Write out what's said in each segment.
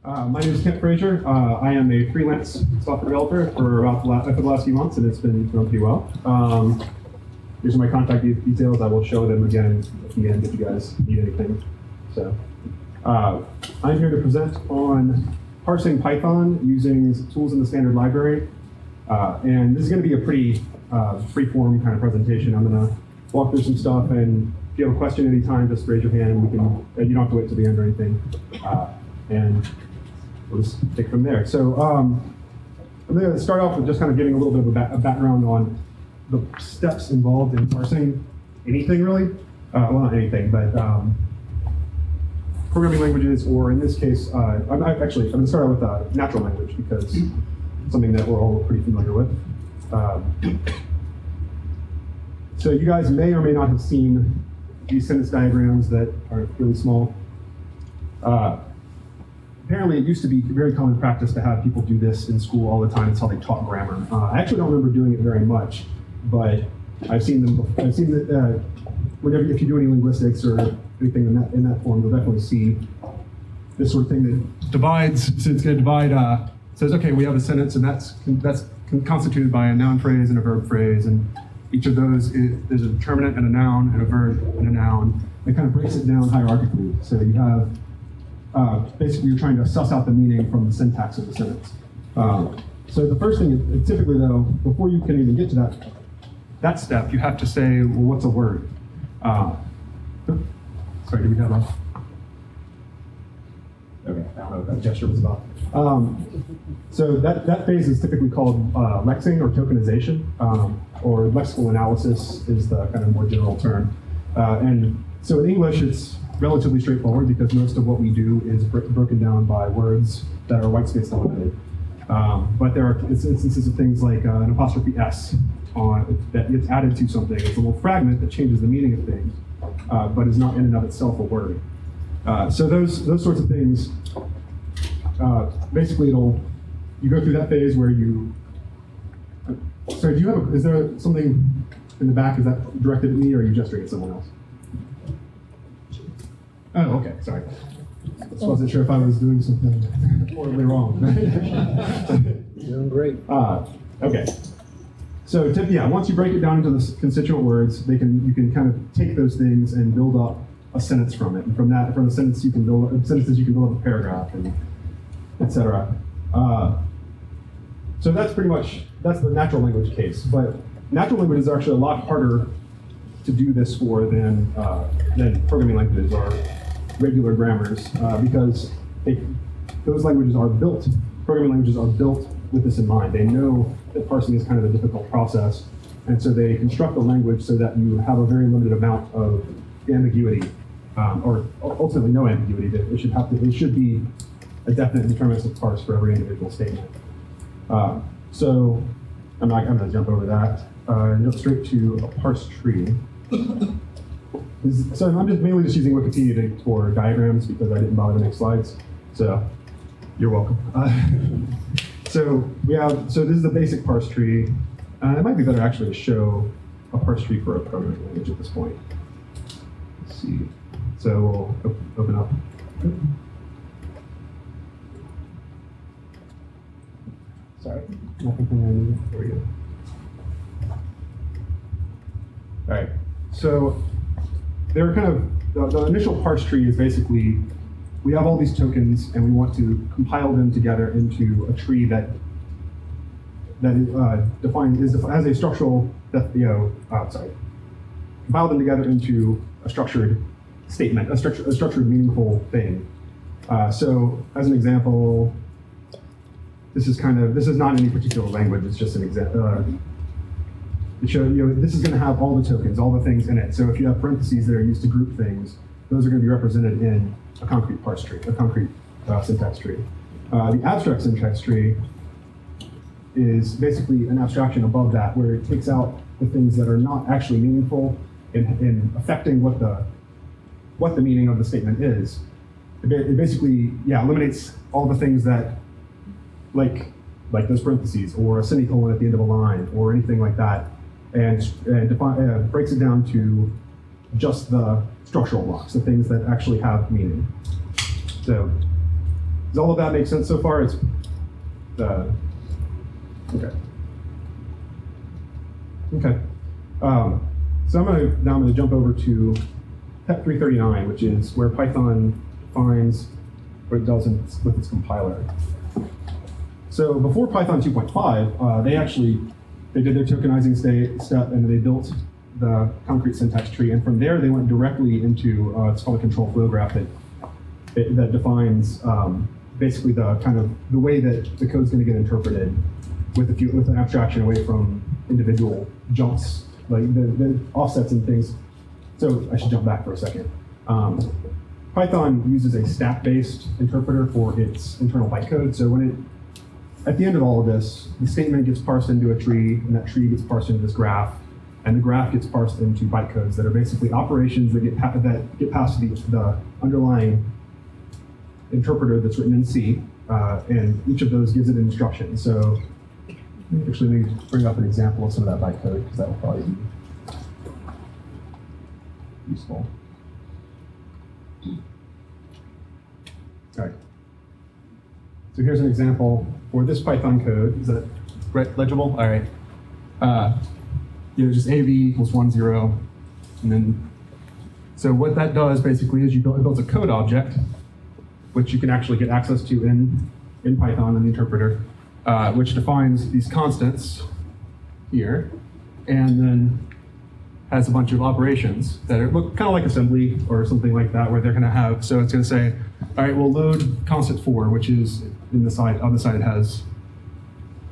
My name is Kent Frazier. I am a freelance software developer for the last few months, and it's been going pretty well. Here's my contact details. I will show them again at the end if you guys need anything. So, I'm here to present on parsing Python using tools in the standard library. And this is going to be a pretty free-form kind of presentation. I'm going to walk through some stuff, and if you have a question anytime, just raise your hand. And you don't have to wait till the end or anything. And we'll just take from there. So I'm going to start off with just kind of giving a little bit of a background on the steps involved in parsing anything, really. Well, not anything, but programming languages, or in this case, I'm going to start out with natural language because it's something that we're all pretty familiar with. So you guys may or may not have seen these sentence diagrams that are really small. Apparently, it used to be very common practice to have people do this in school all the time. It's how they taught grammar. I actually don't remember doing it very much, but I've seen them. I've seen that if you do any linguistics or anything in that form, you'll definitely see this sort of thing that divides. So it's going to divide. Says, okay, we have a sentence, and that's constituted by a noun phrase and a verb phrase, and each of those there's a determinant and a noun and a verb and a noun. It kind of breaks it down hierarchically. So you have. Basically, you're trying to suss out the meaning from the syntax of the sentence. So the first thing, typically though, before you can even get to that step, you have to say, well, what's a word? Sorry, did we have a? Okay, I don't know what that gesture was about. So that phase is typically called lexing or tokenization, or lexical analysis is the kind of more general term. And so in English, it's relatively straightforward because most of what we do is broken down by words that are white space delimited. But there are instances of things like an apostrophe S that gets added to something. It's a little fragment that changes the meaning of things, but is not in and of itself a word. So those sorts of things, basically you go through that phase where you, sorry, is there something in the back, is that directed at me or are you gesturing at someone else? Oh, okay, sorry. Just wasn't sure if I was doing something horribly wrong. You're doing great. Okay. So once you break it down into the constituent words, you can kind of take those things and build up a sentence from it. And from the sentence you can build up a paragraph, and etc. So that's the natural language case. But natural language is actually a lot harder to do this for than programming languages or regular grammars, because those languages are built, programming languages are built with this in mind. They know that parsing is kind of a difficult process, and so they construct a language so that you have a very limited amount of ambiguity, or ultimately no ambiguity. It should be a definite deterministic parse for every individual statement. So I'm going to jump over that and jump straight to a parse tree. So I'm mainly just using Wikipedia for diagrams because I didn't bother to make slides. So you're welcome. So this is the basic parse tree. It might be better actually to show a parse tree for a programming language at this point. Let's see. So we'll open up. Sorry, nothing. There we go. All right. So they're kind of, the initial parse tree is basically, we have all these tokens and we want to compile them together into a tree that has a structural, compile them together into a structured statement, a structured meaningful thing. So as an example, this is not any particular language, it's just an example. This is going to have all the tokens, all the things in it. So if you have parentheses that are used to group things, those are going to be represented in a concrete parse tree, a concrete syntax tree. The abstract syntax tree is basically an abstraction above that, where it takes out the things that are not actually meaningful in affecting what the meaning of the statement is. It basically eliminates all the things that, like those parentheses or a semicolon at the end of a line or anything like that, and breaks it down to just the structural blocks, the things that actually have meaning. So Does all of that make sense so far? It's okay. Okay. So now I'm gonna jump over to PEP 339, which is where Python defines what it does with its compiler. So before Python 2.5, they did their tokenizing step, and they built the concrete syntax tree, and from there they went directly into it's called a control flow graph that defines basically the way that the code's going to get interpreted with an abstraction away from individual jumps, like the offsets and things. So I should jump back for a second. Python uses a stack-based interpreter for its internal bytecode. So at the end of all of this, the statement gets parsed into a tree, and that tree gets parsed into this graph, and the graph gets parsed into bytecodes that are basically operations that get passed to the underlying interpreter that's written in C, and each of those gives it an instruction. So actually, let me bring up an example of some of that bytecode, because that will probably be useful. All right. So here's an example for this Python code. Is that legible? All right. Just AV equals 1, 0. And then, so what that does basically is it builds a code object, which you can actually get access to in Python in the interpreter, which defines these constants here, and then has a bunch of operations that look kind of like assembly or something like that, where they're going to have, so it's going to say, all right, we'll load constant 4, which is on the side it has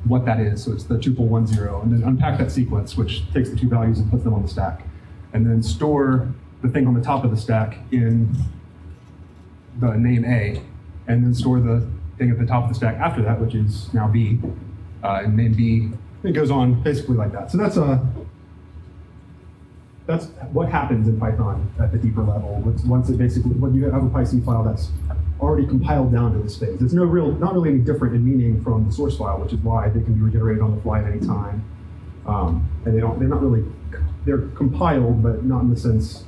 what that is, so it's the tuple 1, 0, and then unpack that sequence, which takes the two values and puts them on the stack, and then store the thing on the top of the stack in the name A, and then store the thing at the top of the stack after that, which is now B, and name B. It goes on basically like that. So that's what happens in Python at the deeper level. Once when you have a PyC file that's already compiled down to this phase. It's not really any different in meaning from the source file, which is why they can be regenerated on the fly at any time. And they're compiled, but not in the sense,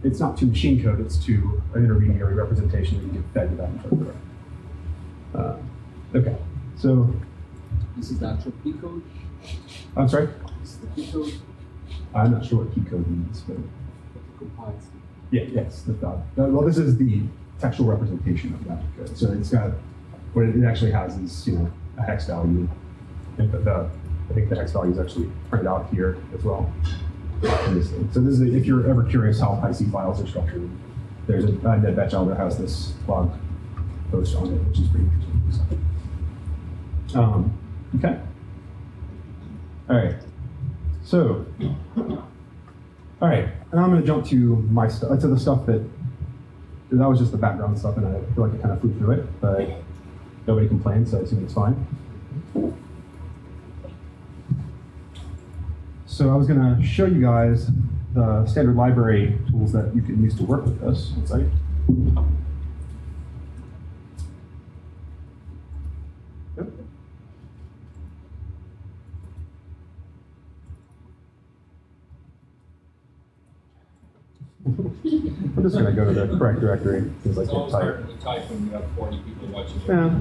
it's not to machine code, it's to an intermediary representation that you get fed to that interpreter. Okay, so. This is the actual key code? I'm sorry? This is the key code? I'm not sure what key code means, but. Compiles. Yeah, yes, well, this is the textual representation of that code. So it's got, what it actually has is, a hex value. And I think the hex value is actually printed out here as well. So this is, if you're ever curious how PyC files are structured, there's a NetBatch that has this blog post on it, which is pretty interesting. Okay. All right. So, all right, and I'm going to jump to the stuff that was just the background stuff, and I feel like I kind of flew through it, but nobody complained, so I assume it's fine. So I was going to show you guys the standard library tools that you can use to work with this. One second. Yep. I'm just going to go to the correct directory since I can't type. To type when you have 40 people watching. Yeah.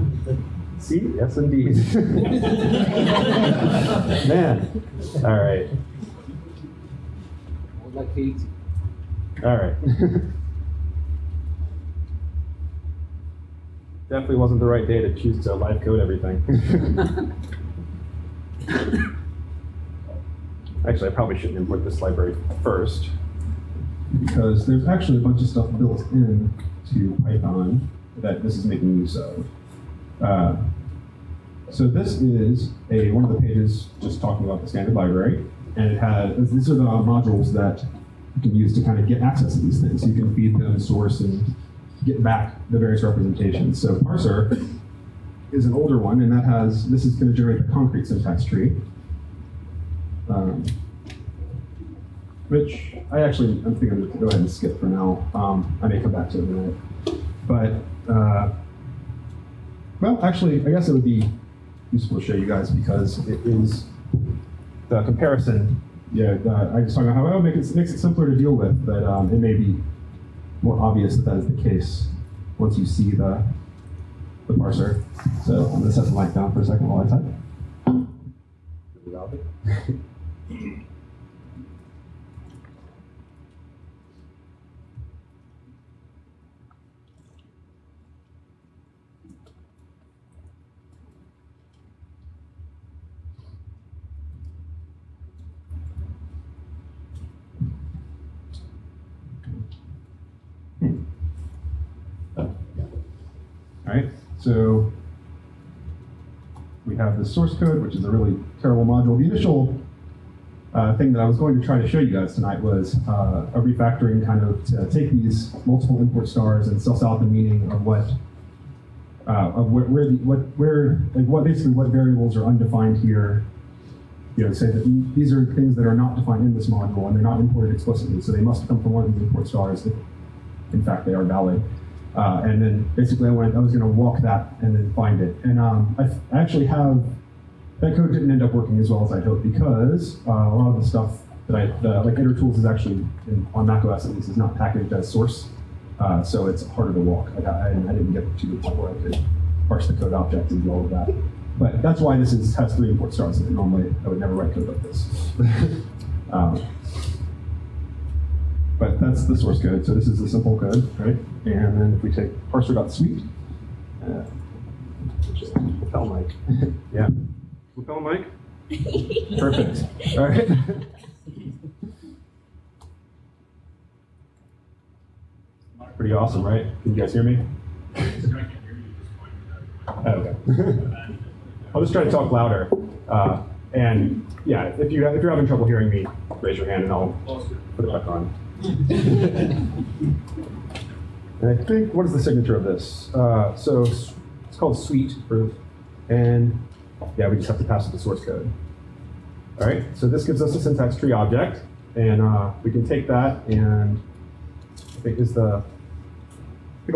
See? Yes, indeed. Man. All right. Like 80. All right. Definitely wasn't the right day to choose to live code everything. Actually, I probably shouldn't import this library first, because there's actually a bunch of stuff built in to Python that this is making use of. So this is one of the pages just talking about the standard library, and these are the modules that you can use to kind of get access to these things. So you can feed them, source, and get back the various representations. So Parser is an older one, and this is going to generate the concrete syntax tree. Which I'm thinking I'm going to go ahead and skip for now. I may come back to it in a minute. But, well, actually, I guess it would be useful to show you guys because it is the comparison. Yeah, I just talked about how it makes it simpler to deal with, but it may be more obvious that is the case once you see the parser. So I'm going to set the mic down for a second while I type. All right, so we have the source code, which is a really terrible module. The initial thing that I was going to try to show you guys tonight was a refactoring kind of to take these multiple import stars and suss out the meaning of what basically what variables are undefined here. You know, say that these are things that are not defined in this module and they're not imported explicitly, so they must come from one of these import stars if, in fact, they are valid. And then basically I was going to walk that and then find it. And I actually have, that code didn't end up working as well as I hoped because a lot of the stuff that like itertools is actually, on macOS at least, is not packaged as source. So it's harder to walk. I didn't get to the point where I could parse the code object and do all of that. But that's why this has 3 import stars in it. Normally I would never write code like this. But that's the source code. So this is the simple code, right? And then if we take parser.suite, lapel mic. Yeah. Lapel mic? Perfect. All right. Pretty awesome, right? Can you guys hear me? Okay. I'll just try to talk louder. And yeah, if you're having trouble hearing me, raise your hand and I'll put it back on. And I think, what is the signature of this? So it's called suite, and yeah, we just have to pass it the source code. All right, so this gives us a syntax tree object, and we can take that and I think a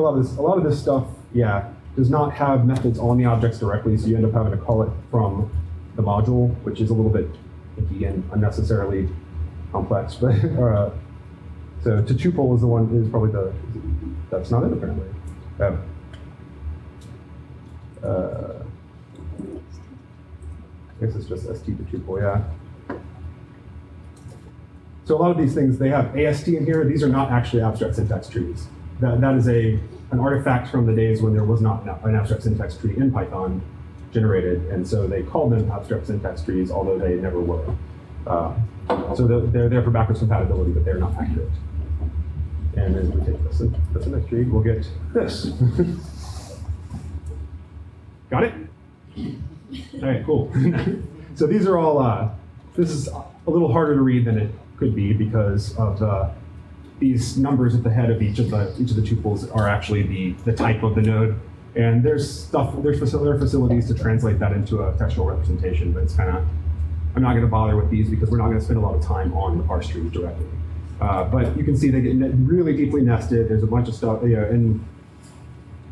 lot of this stuff, yeah, does not have methods on the objects directly, so you end up having to call it from the module, which is a little bit icky and unnecessarily complex, but so to tuple is probably that's not it apparently. I guess it's just ST to tuple, yeah. So a lot of these things, they have AST in here. These are not actually abstract syntax trees. That is an artifact from the days when there was not an abstract syntax tree in Python generated, and so they called them abstract syntax trees, although they never were. So they're there for backwards compatibility, but they're not accurate. And then we take this syntax tree, we'll get this. Got it? All right, cool. So these are all, this is a little harder to read than it could be because of these numbers at the head of each of the tuples are actually the type of the node. And there's facilities to translate that into a textual representation, but it's kind of, I'm not going to bother with these because we're not going to spend a lot of time on the parse trees directly. But you can see they get really deeply nested. There's a bunch of stuff, and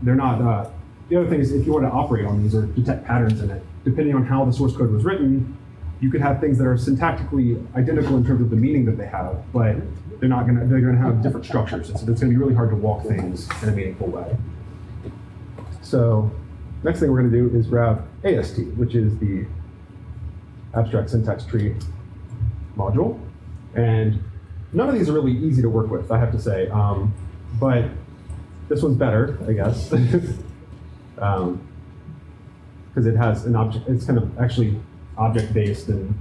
they're not, the other thing is if you want to operate on these or detect patterns in it, depending on how the source code was written, you could have things that are syntactically identical in terms of the meaning that they have, but they're going to have different structures. And so it's going to be really hard to walk things in a meaningful way. So next thing we're going to do is grab AST, which is the abstract syntax tree module. And none of these are really easy to work with, I have to say. But this one's better, I guess. Because it has an object, it's kind of actually object-based, and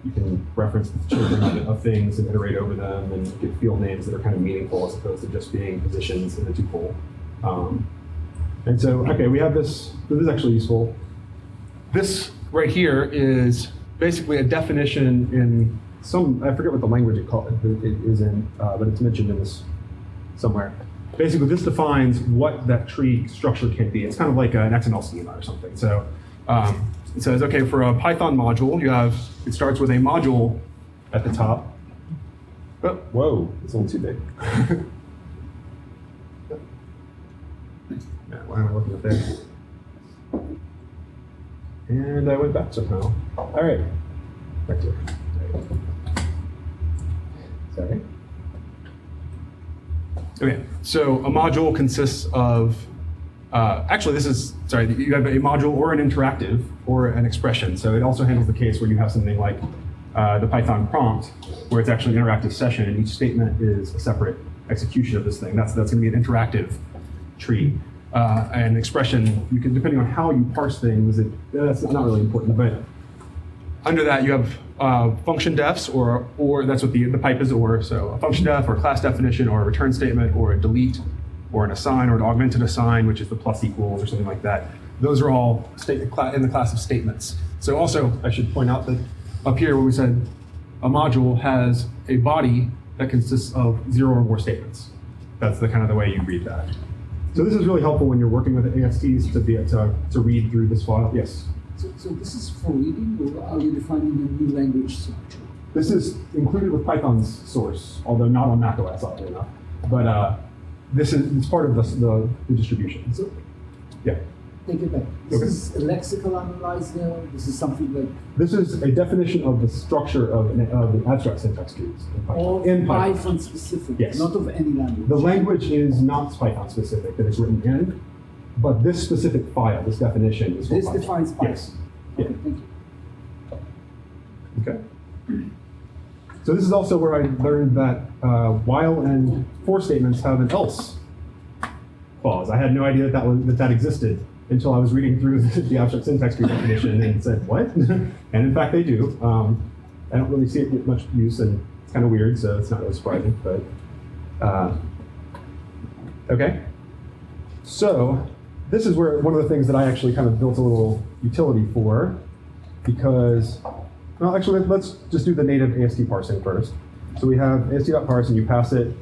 you can reference the children of things and iterate over them and get field names that are kind of meaningful as opposed to just being positions in the tuple. And so, okay, we have this, so this is actually useful. This right here is basically a definition in some, I forget what the language it is in, but it's mentioned in this somewhere. Basically, this defines what that tree structure can be. It's kind of like an XML schema or something. So it says, okay, for a Python module, it starts with a module at the top. Oh, whoa, it's a little too big. Why am I looking at this? And I went back somehow. All right, back to it. Sorry. Okay, so a module consists of Actually, you have a module or an interactive or an expression. So it also handles the case where you have something like the Python prompt, where it's actually an interactive session, and each statement is a separate execution of this thing. That's going to be an interactive tree. An expression, you can, depending on how you parse things, that's not really important, but under that you have function defs, or that's what the pipe is, or so a function def, or a class definition, or a return statement, or a delete, or an assign, or an augmented assign, which is the plus equals or something like that. Those are all in the class of statements. So also, I should point out that up here where we said a module has a body that consists of 0 or more statements. That's the kind of the way you read that. So this is really helpful when you're working with ASTs to be able to read through this file. Yes? So this is for reading, or are you defining a new language structure? This is included with Python's source, although not on macOS, oddly enough. But it's part of the distribution. So, yeah. Take it back. This Okay. is a lexical analyzer. This is something like This is a definition of the structure of the abstract syntax trees in Python. all In Python. Python specific, Yes. not of any language. The language is not Python specific that it's written in, but this specific file, this definition is for This Python. defines Python. Yes. Okay, Yeah. thank you. Okay. So this is also where I learned that while and for statements have an else clause. I had no idea that existed until I was reading through the abstract syntax tree definition and said, what? And in fact, they do. I don't really see it get much use, and it's kind of weird, so it's not really surprising. But okay. So this is where one of the things that I actually kind of built a little utility for, because, well, actually, let's just do the native AST parsing first. So we have AST.parse, and you pass it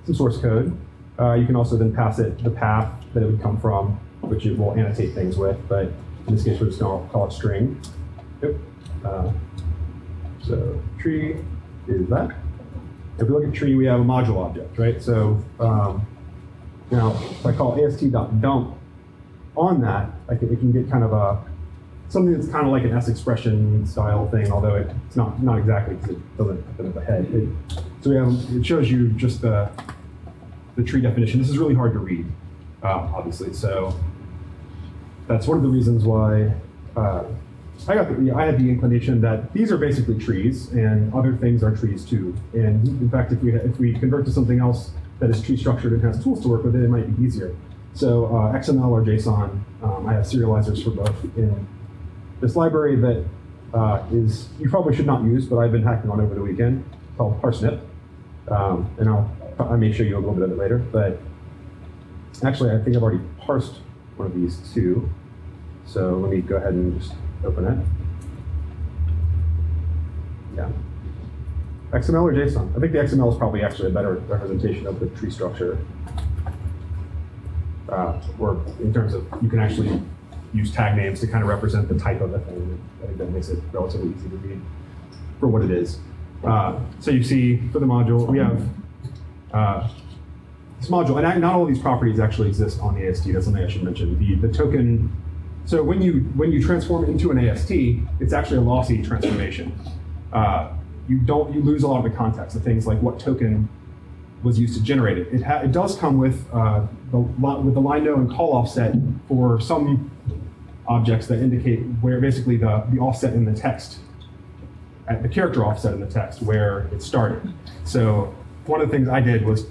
some source code. You can also then pass it the path that it would come from, which it will annotate things with, but in this case, we're just going to call it string. Yep. So tree is that. If we look at tree, we have a module object, right? So if I call ast.dump on that, it can get kind of something that's kind of like an S expression style thing, although it's not exactly, because it doesn't have the head. It shows you just the tree definition. This is really hard to read, obviously. So that's one of the reasons why I had the inclination that these are basically trees, and other things are trees too. And in fact, if we convert to something else that is tree structured and has tools to work with it, it might be easier. So XML or JSON, I have serializers for both in this library that you probably should not use, but I've been hacking on over the weekend, called Parsenip. And I may show you a little bit of it later, but actually I think I've already parsed one of these too. So let me go ahead and just open it. Yeah. XML or JSON? I think the XML is probably actually a better representation of the tree structure. Or in terms of, you can actually use tag names to kind of represent the type of the thing. I think that makes it relatively easy to read for what it is. So you see, for the module, we have this module, and not all of these properties actually exist on the AST. That's something I should mention. The token. So when you transform it into an AST, it's actually a lossy transformation. You lose a lot of the context of things like what token was used to generate it. It does come with the line no and call offset for some objects that indicate where basically the offset in the text, the character offset in the text where it started. So one of the things I did was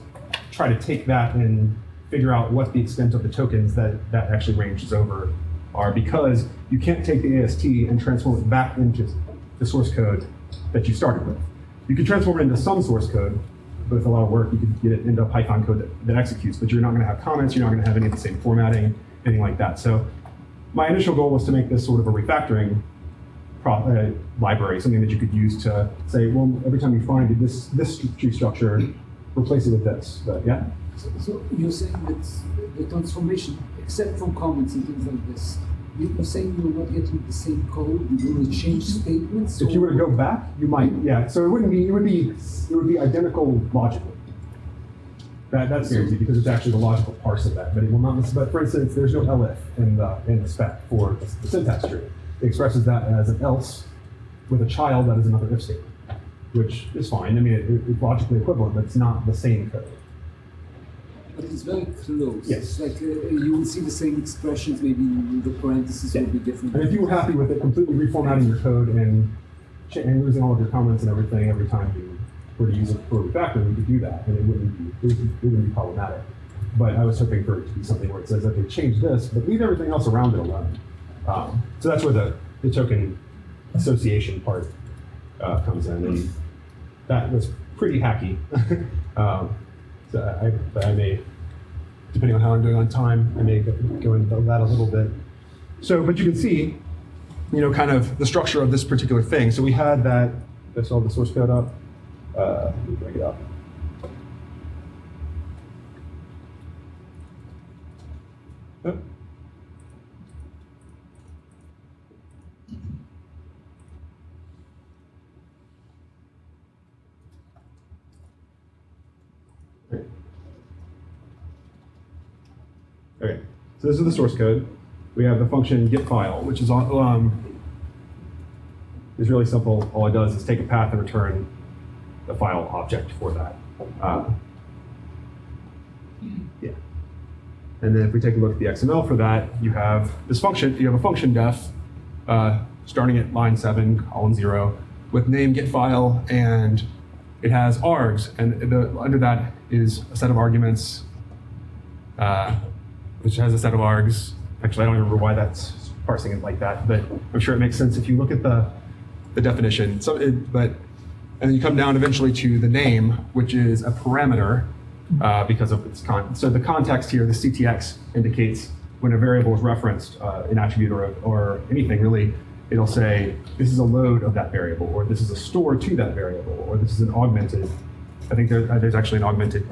try to take that and figure out what the extent of the tokens that actually ranges over are, because you can't take the AST and transform it back into the source code that you started with. You can transform it into some source code, but with a lot of work, you could get it into Python code that executes, but you're not going to have comments, you're not going to have any of the same formatting, anything like that. So my initial goal was to make this sort of a refactoring library, something that you could use to say, well, every time you find this tree structure, replace it with this. But yeah. So you're saying that the transformation, except for comments and things like this, you're saying you're not getting the same code, you will change statements? If you were to go back, you might, yeah. So it would be identical logically. That's guaranteed because it's actually the logical parse of that, but it will not. But for instance, there's no elif in the spec for the syntax tree. It expresses that as an else with a child that is another if statement, which is fine. I mean, it's logically equivalent, but it's not the same code. But it's very close. Yes. It's like you will see the same expressions, maybe the parentheses will be different. And if you were happy with it, completely reformatting your code and losing all of your comments and everything every time you were to use it for refactoring, you could do that, and it wouldn't be problematic. But I was hoping for it to be something where it says that they changed this, but leave everything else around it alone. So that's where the token association part comes in, and that was pretty hacky. So I may, depending on how I'm doing on time, I may go into that a little bit. So, but you can see, kind of the structure of this particular thing. So we had that, that's all the source code up. Let me bring it up. Oh. Okay, so this is the source code. We have the function getFile, which is really simple. All it does is take a path and return the file object for that. Yeah. And then if we take a look at the XML for that, you have this function. You have a function def starting at line 7, column 0, with name getFile, and it has args, and under that is a set of arguments, which has a set of args. Actually, I don't remember why that's parsing it like that, but I'm sure it makes sense if you look at the definition. And then you come down eventually to the name, which is a parameter because of its so the context here, the CTX indicates when a variable is referenced, an attribute or anything really, it'll say this is a load of that variable, or this is a store to that variable, or this is an augmented. I think there's actually an augmented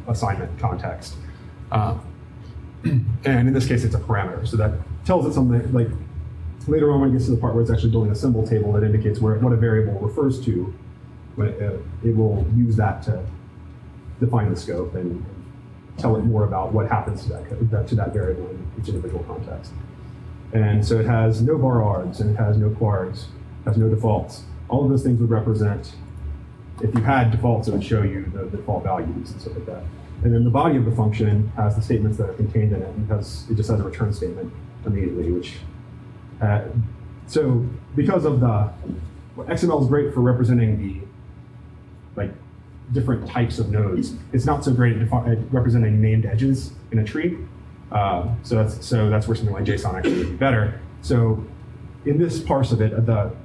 assignment context. And in this case, it's a parameter. So that tells it something, like later on when it gets to the part where it's actually building a symbol table that indicates what a variable refers to, when it will use that to define the scope and tell it more about what happens to that variable in each individual context. And so it has no var args, and it has no quargs, has no defaults. All of those things would represent, if you had defaults, it would show you the default values and stuff like that. And then the body of the function has the statements that are contained in it, because it just has a return statement immediately, which, so because of XML is great for representing the, different types of nodes. It's not so great at representing named edges in a tree. So that's where something like JSON actually would be better. So in this parse of it,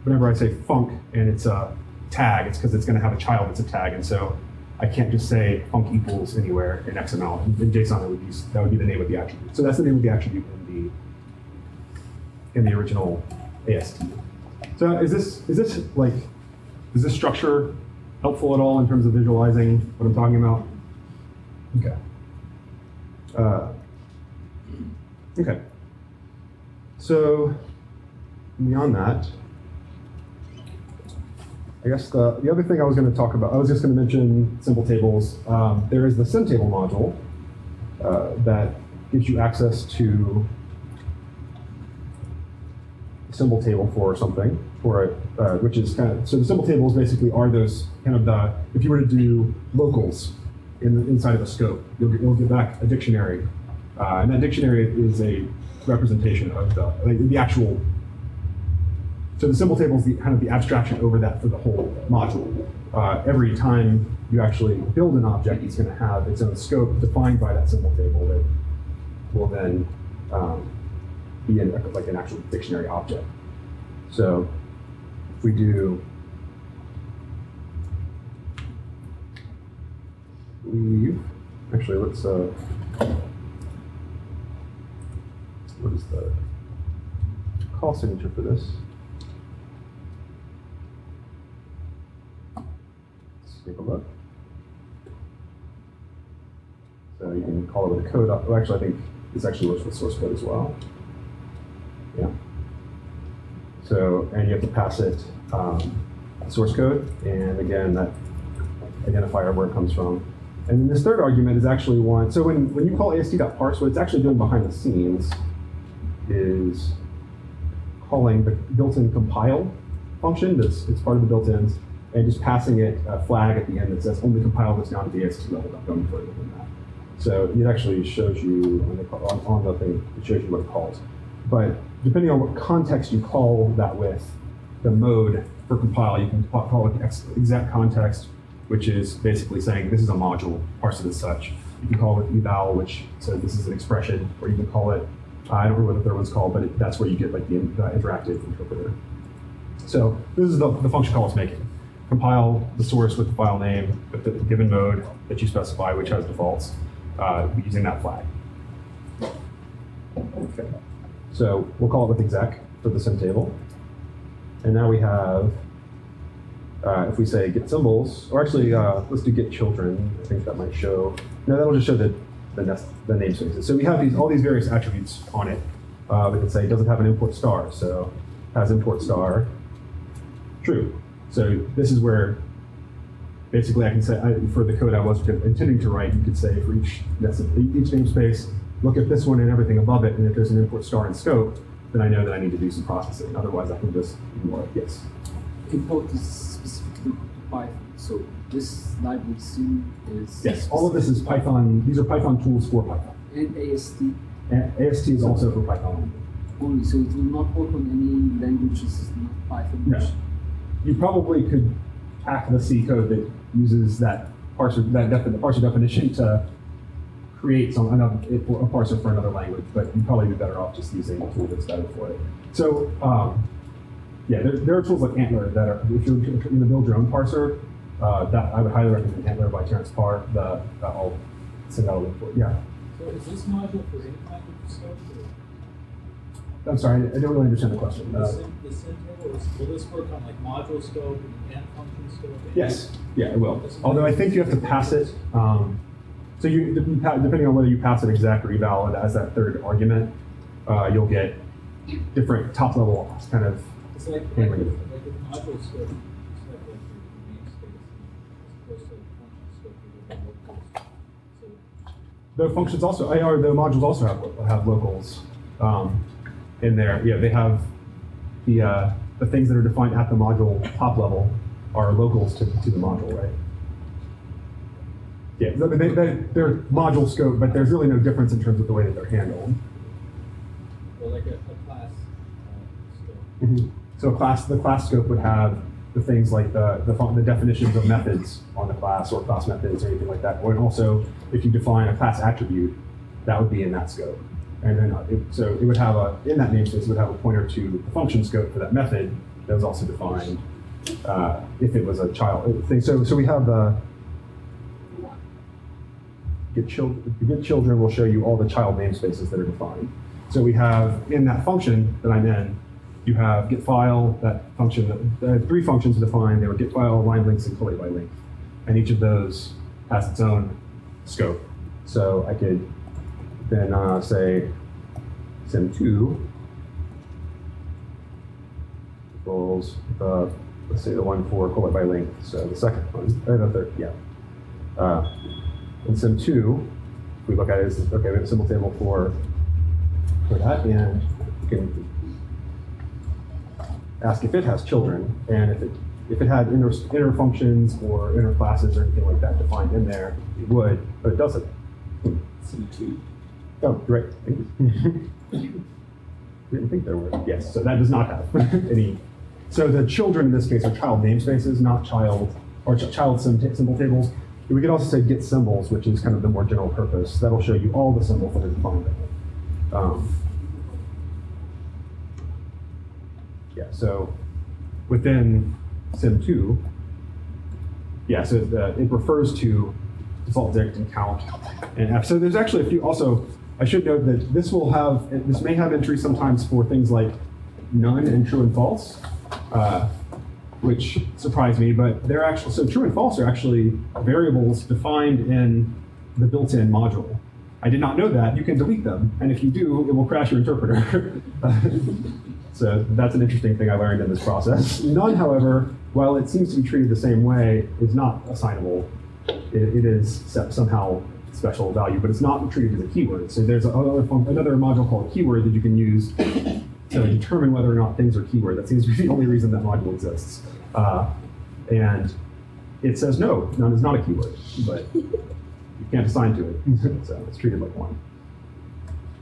whenever I say func and it's a tag, it's because it's going to have a child that's a tag, and so I can't just say func equals anywhere in XML. In JSON, that would be the name of the attribute. So that's the name of the attribute in the original AST. So is this structure helpful at all in terms of visualizing what I'm talking about? Okay. Okay. So beyond that, I guess the other thing I was going to talk about, I was just going to mention symbol tables. There is the syntable module that gives you access to a symbol table for something, which is kind of, so the symbol tables basically are those kind of if you were to do locals inside of a scope, you'll get back a dictionary. And that dictionary is a representation of the actual. So the symbol table is kind of the abstraction over that for the whole module. Every time you actually build an object, it's going to have its own scope defined by that symbol table that will then be like an actual dictionary object. So if we do, actually let's, what is the call signature for this? Take a look. So you can call it with a code. Well, actually, I think this actually works with source code as well. Yeah. So, and you have to pass it source code, and again, that identifier where it comes from. And then this third argument is actually one. So when you call ast.parse, what it's actually doing behind the scenes is calling the built-in compile function. It's part of the built-ins. And just passing it a flag at the end that says only compile this down to the AST level, not going further than that. So it actually shows you on the thing, it shows you what it calls. But depending on what context you call that with, the mode for compile, you can call it the exact context, which is basically saying this is a module, parse it as such. You can call it eval, which says this is an expression, or you can call it, I don't remember what the third one's called, but that's where you get like the interactive interpreter. So this is the function call it's making. Compile the source with the file name, with the given mode that you specify, which has defaults, using that flag. Okay. So we'll call it with exec for the sim table. And now we have, if we say get symbols, or actually let's do get children. I think that might show, no, that'll just show the namespaces. So we have all these various attributes on it. We can say it doesn't have an import star, so has import star, true. So this is where basically I can say, for the code I was intending to write, you could say for each namespace, look at this one and everything above it, and if there's an import star in scope, then I know that I need to do some processing. Otherwise, I can just ignore it. Yes? Import is specifically to Python, so this library soon is... Yes, all of this is Python. These are Python tools for Python. And AST? And AST is also for Python. Only, so it will not work on any languages, not Python? No. You probably could hack the C code that uses that parser, the parser definition to create a parser for another language, but you'd probably be better off just using a tool that's better for it. So, yeah, there are tools like Antler that are, if you're going to build your own parser, that I would highly recommend Antler by Terrence Parr. I'll send out a link for it. Yeah. So is this module for any language scope? I'm sorry, I don't really understand the question. The sim table, will this work on like module scope and function scope? Yes, yeah, it will. Although I think you have to pass it. So depending on whether you pass it exec or eval as that third argument, you'll get different top level kind of It's like handling. with module scope, it's like your namespace as opposed to function scope with locals. So The functions also, or the modules also have locals in there. Yeah, they have the things that are defined at the module top level are locals to the module, right? Yeah, they're module scope, but there's really no difference in terms of the way that they're handled. or like a class scope. Mm-hmm. So the class scope would have the things like the definitions of methods on the class or class methods or anything like that. Or also, if you define a class attribute, that would be in that scope. And then so it would have in that namespace, it would have a pointer to the function scope for that method that was also defined if it was a child thing. So we have the get children will show you all the child namespaces that are defined. So we have in that function that I'm in, you have get file, that function, three functions defined. They were get file, line links, and collate by length. And each of those has its own scope. So I could then say sim2 equals let's say the one for collate by length. So the second one, or the third, yeah. In sim2, if we look at it as okay, we have a symbol table for that, and we can ask if it has children, and if it had inner functions or inner classes or anything like that defined in there, it would, but it doesn't. sim2. Oh, great. Thank you. Didn't think there were. Yes, so that does not have any. So the children in this case are child namespaces, not child symbol tables. We could also say get symbols, which is kind of the more general purpose. That'll show you all the symbols that are defined. Yeah, so within sim2, yeah, so it refers to default dict and count and f. So there's actually a few. Also, I should note that this may have entries sometimes for things like none and true and false, which surprised me. But they're actually so true and false are actually variables defined in the built-in module. I did not know that. You can delete them, and if you do, it will crash your interpreter. So that's an interesting thing I learned in this process. None, however, while it seems to be treated the same way, is not assignable. It is somehow special value, but it's not treated as a keyword. So there's another module called keyword that you can use to determine whether or not things are keyword. That seems to be the only reason that module exists. And it says no, none is not a keyword. But you can't assign to it, so it's treated like one.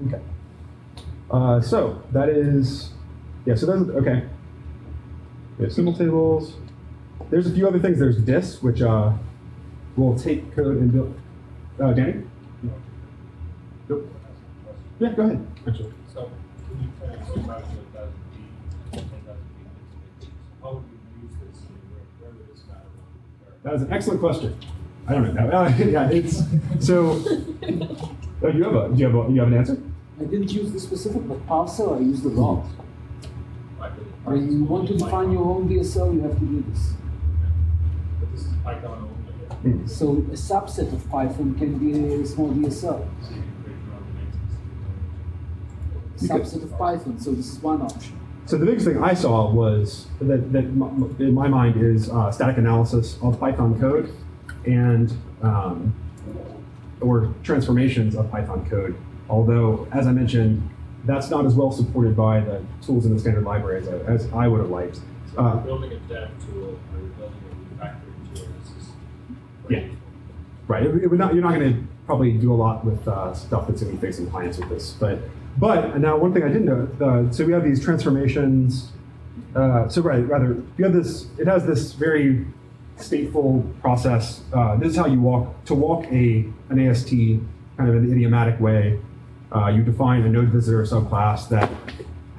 Okay. So that is, yeah, so that's, okay. We have symbol tables. There's a few other things. There's dis, which will take code and build. Danny? Nope. Yeah, go ahead, actually. So, can you tell us about the 10,000 feet? How would you use this? Where would this matter? That is an excellent question. I don't know. Yeah, it's, so, do you have an answer? I didn't use the specific, but parser, I used a lot. When you want to define your own DSL, you have to do this. But this is Python only. So a subset of Python can be a small DSL. So you can create your own You could. Subset of Python, so this is one option. So the biggest thing I saw was that in my mind is static analysis of Python code and or transformations of Python code. Although, as I mentioned, that's not as well supported by the tools in the standard library as I would have liked. building a dev tool or you're building a refactoring tool. This is Yeah. Right. It would not. You're not going to probably do a lot with stuff that's going to be facing clients with this. But now one thing I did know. So we have these transformations. Rather, you have this. It has this very stateful process. This is how you walk an AST kind of in the idiomatic way. You define a node visitor subclass that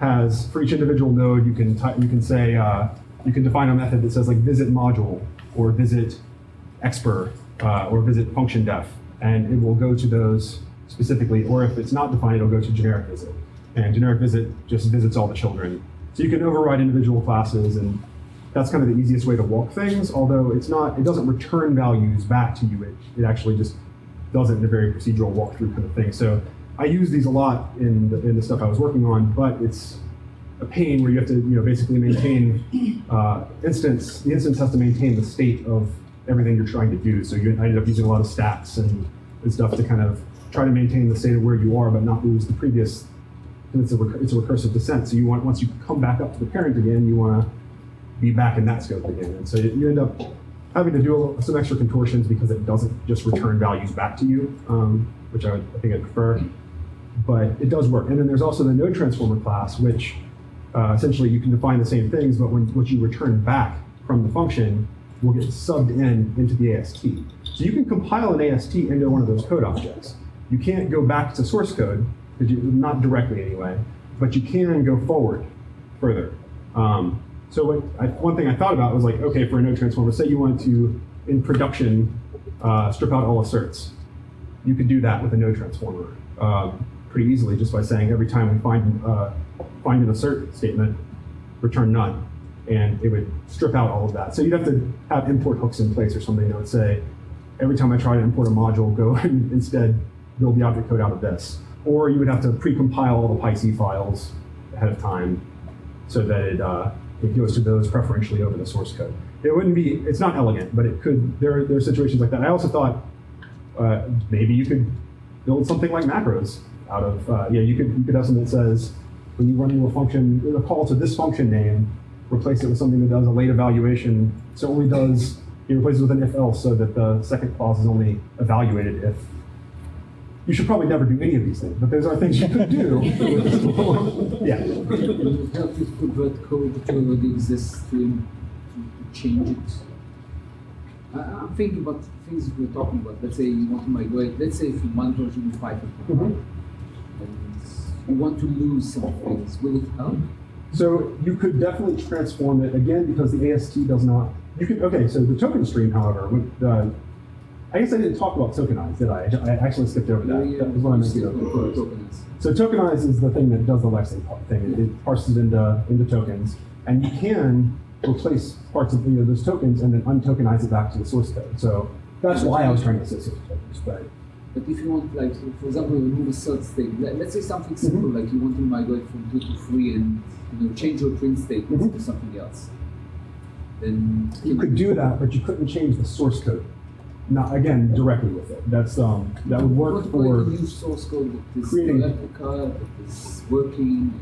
has, for each individual node, you can say you can define a method that says like visit module or visit expr or visit function def, and it will go to those specifically. Or if it's not defined, it'll go to generic visit, and generic visit just visits all the children. So you can override individual classes, and that's kind of the easiest way to walk things. Although it doesn't return values back to you. It actually just does it in a very procedural walkthrough kind of thing. So I use these a lot in the stuff I was working on, but it's a pain where you have to basically maintain the instance has to maintain the state of everything you're trying to do. So I ended up using a lot of stats and stuff to kind of try to maintain the state of where you are, but not lose the previous. And it's a recursive descent. So once you come back up to the parent again, you want to be back in that scope again. And so you end up having to do some extra contortions because it doesn't just return values back to you, which I think I prefer. But it does work. And then there's also the node transformer class, which essentially you can define the same things, but what you return back from the function will get subbed into the AST. So you can compile an AST into one of those code objects. You can't go back to source code, not directly anyway, but you can go forward further. So one thing I thought about was like, okay, for a node transformer, say you wanted to, in production, strip out all asserts. You could do that with a node transformer pretty easily just by saying every time we find an assert statement, return none. And it would strip out all of that. So you'd have to have import hooks in place or something that would say, every time I try to import a module, go and instead build the object code out of this. Or you would have to pre-compile all the PyC files ahead of time so that it goes to those preferentially over the source code. It's not elegant, but it could, there are situations like that. I also thought maybe you could build something like macros out of, you could have something that says, when you run into a function, a call to this function name, replace it with something that does a late evaluation. So it replaces it with an if else so that the second clause is only evaluated if. You should probably never do any of these things, but those are things you could do. Yeah. It would help you to convert code that already exists to change it. I'm thinking about things we're talking about. Let's say you want to migrate, let's say from one version of Python to another, and you want to lose some things. Will it help? So you could definitely transform it, again, because the AST does not. So the token stream, however, I guess I didn't talk about tokenize, did I? I actually skipped over that. That was what I meant to go first. So tokenize is the thing that does the Lexical thing. It parses into tokens, and you can replace parts of those tokens and then untokenize it back to the source code. So that's why I was trying to associate tokens. But if you want, like, for example, remove a third state, let's say something simple, like you want to migrate from 2 to 3 and change your print statements to something else, then you could do that, but you couldn't change the source code. Not again directly with it. That would work for new source code that is creating replica, that is working.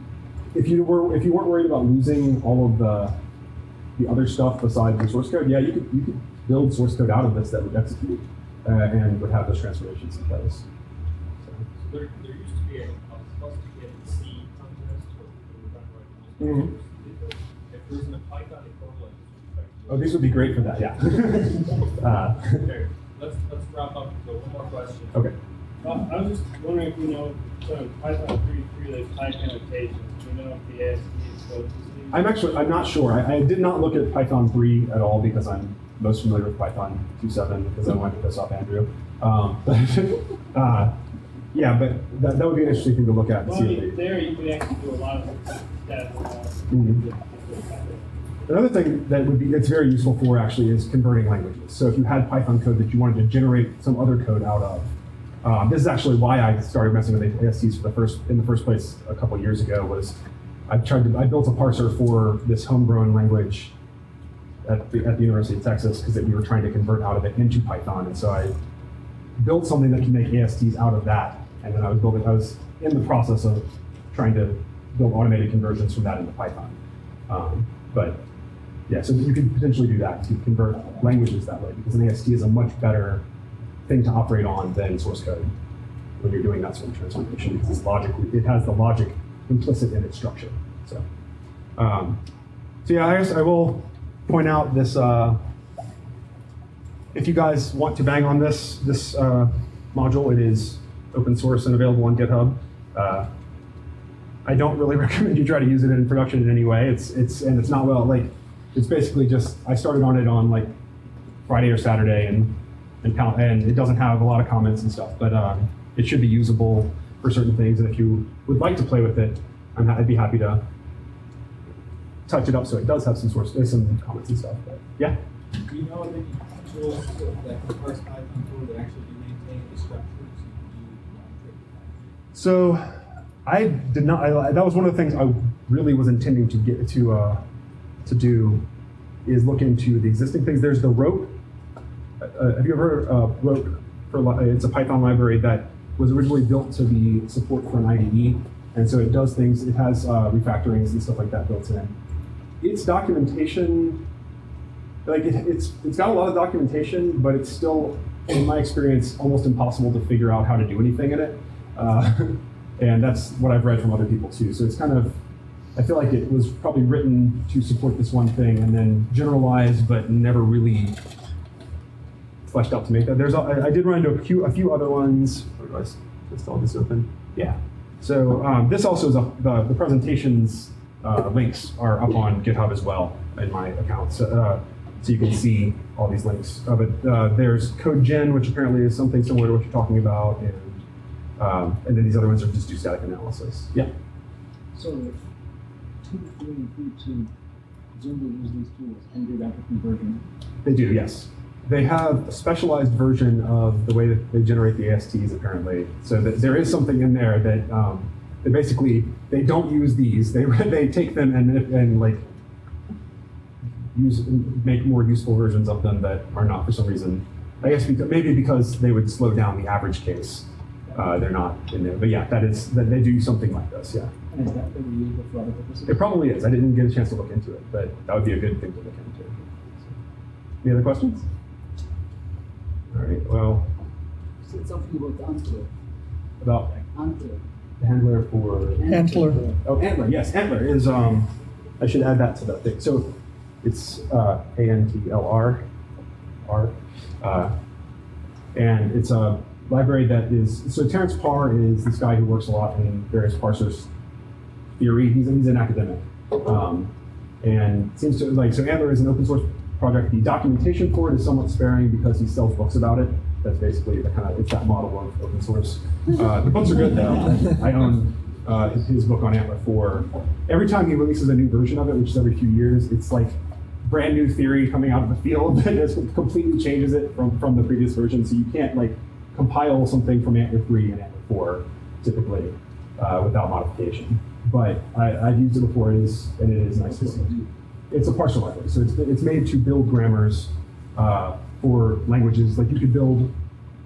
If you weren't worried about losing all of the other stuff besides the source code, yeah, you could build source code out of this that would execute. and would have those transformations in place. So. There used to be supposed to be a C contest for people who don't write. If there's a Python equivalent, Oh, these would be great for that, yeah. okay, let's wrap up. So one more question. Okay. I was just wondering if you know, so Python 3.3, like type annotations, do you know if the AST is supposed to see? I'm not sure. I did not look at Python 3 at all because I'm most familiar with Python 2.7 because I wanted to piss off Andrew. Yeah, but that would be an interesting thing to look at. And Well, see if they, there you could actually do a lot of stats. Another thing that would be, it's very useful for actually is converting languages. So if you had Python code that you wanted to generate some other code out of, this is actually why I started messing with ASTs in the first place a couple of years ago. Was I built a parser for this homegrown language at the University of Texas because we were trying to convert out of it into Python, and so I built something that can make ASTs out of that. And then I was in the process of trying to build automated conversions from that into Python. But yeah, so you could potentially do that to convert languages that way because an AST is a much better thing to operate on than source code when you're doing that sort of transformation because it has the logic implicit in its structure. So, so yeah, I will point out this. If you guys want to bang on this module, it is open source and available on GitHub. I don't really recommend you try to use it in production in any way. It's not well, like, it's basically just, I started on it on like Friday or Saturday and it doesn't have a lot of comments and stuff, but it should be usable for certain things. And if you would like to play with it, I'd be happy to touch it up so it does have some comments and stuff. But yeah. Do you know of any tools that the Parse Python tool that actually maintain the structures you use? So I did not. That was one of the things I really was intending to get to do, is look into the existing things. There's the rope. Have you ever heard of rope? It's a Python library that was originally built to be support for an IDE, and so it does things. It has refactorings and stuff like that built in. Its documentation, like it's got a lot of documentation, but it's still, in my experience, almost impossible to figure out how to do anything in it. And that's what I've read from other people too. So it's kind of, I feel like it was probably written to support this one thing and then generalized, but never really fleshed out to make that. I did run into a few other ones. Where do I just all this open? Yeah. So this also is the presentations links are up on GitHub as well in my account. So you can see all these links. But there's CodeGen, which apparently is something similar to what you're talking about, and then these other ones are just do static analysis. Yeah. So 2, 3, and 3.2 presumably use these tools and do rapid conversion. They do, yes. They have a specialized version of the way that they generate the ASTs, apparently. So that there is something in there that they basically, they don't use these. They take them and like make more useful versions of them that are not for some reason. I guess maybe because they would slow down the average case. They're not in there, but yeah, that they do something like this. Yeah. And is that usable for other purposes? It probably is. I didn't get a chance to look into it, but that would be a good thing to look into. Any other questions? All right. Well. You said something about Antler. About Antler. the handler for Antler. Oh, Antler. Yes, Antler is. I should add that to the thing. So it's ANTLR, and it's a library that is. So Terence Parr is this guy who works a lot in various parsers theory. He's an academic, and seems to like. So Antler is an open source project. The documentation for it is somewhat sparing because he sells books about it. That's basically it's that model of open source. The books are good though. I own his book on Antler 4. Every time he releases a new version of it, which is every few years, it's like brand new theory coming out of the field that just completely changes it from the previous version. So you can't like compile something from Antler 3 and Antler 4 typically without modification. But I've used it before, and it is nice to see. It's a parser library, so it's made to build grammars for languages. Like you could build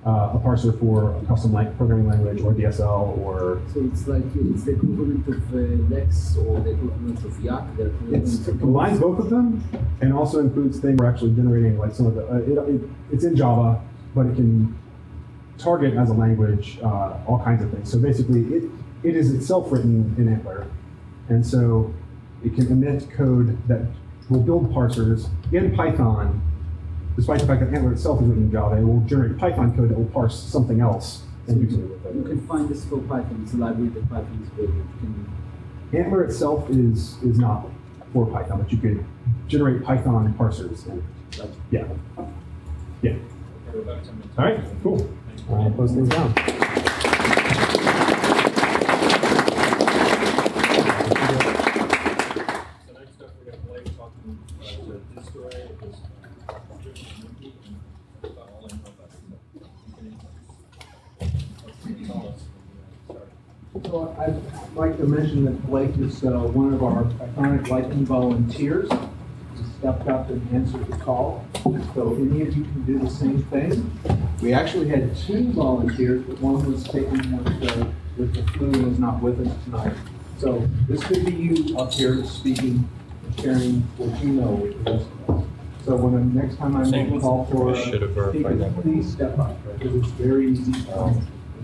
a parser for a custom programming language or DSL or. So it's like it's the equivalent of Lex or the equivalent of Yak. It combines both of them and also includes things we're actually generating like some of the. It's in Java, but it can target as a language all kinds of things. So basically, it is itself written in Antler, and so it can emit code that will build parsers in Python. Despite the fact that Antler itself is written in Java, it will generate Python code that will parse something else and use it with it. You can find this for Python. It's a library that Python is building. Antler itself is not for Python, but you could generate Python parsers. And, yeah. Yeah. All right, cool. I'll close things down. So I'd like to mention that Blake is one of our Pythonic Lightning volunteers. He stepped up and answered the call. So any of you can do the same thing. We actually had 2 volunteers, but one was taken with the flu and is not with us tonight. So this could be you up here speaking and sharing what you know with the rest of us. So when next time I make a call for speakers, please step up, because it's very easy to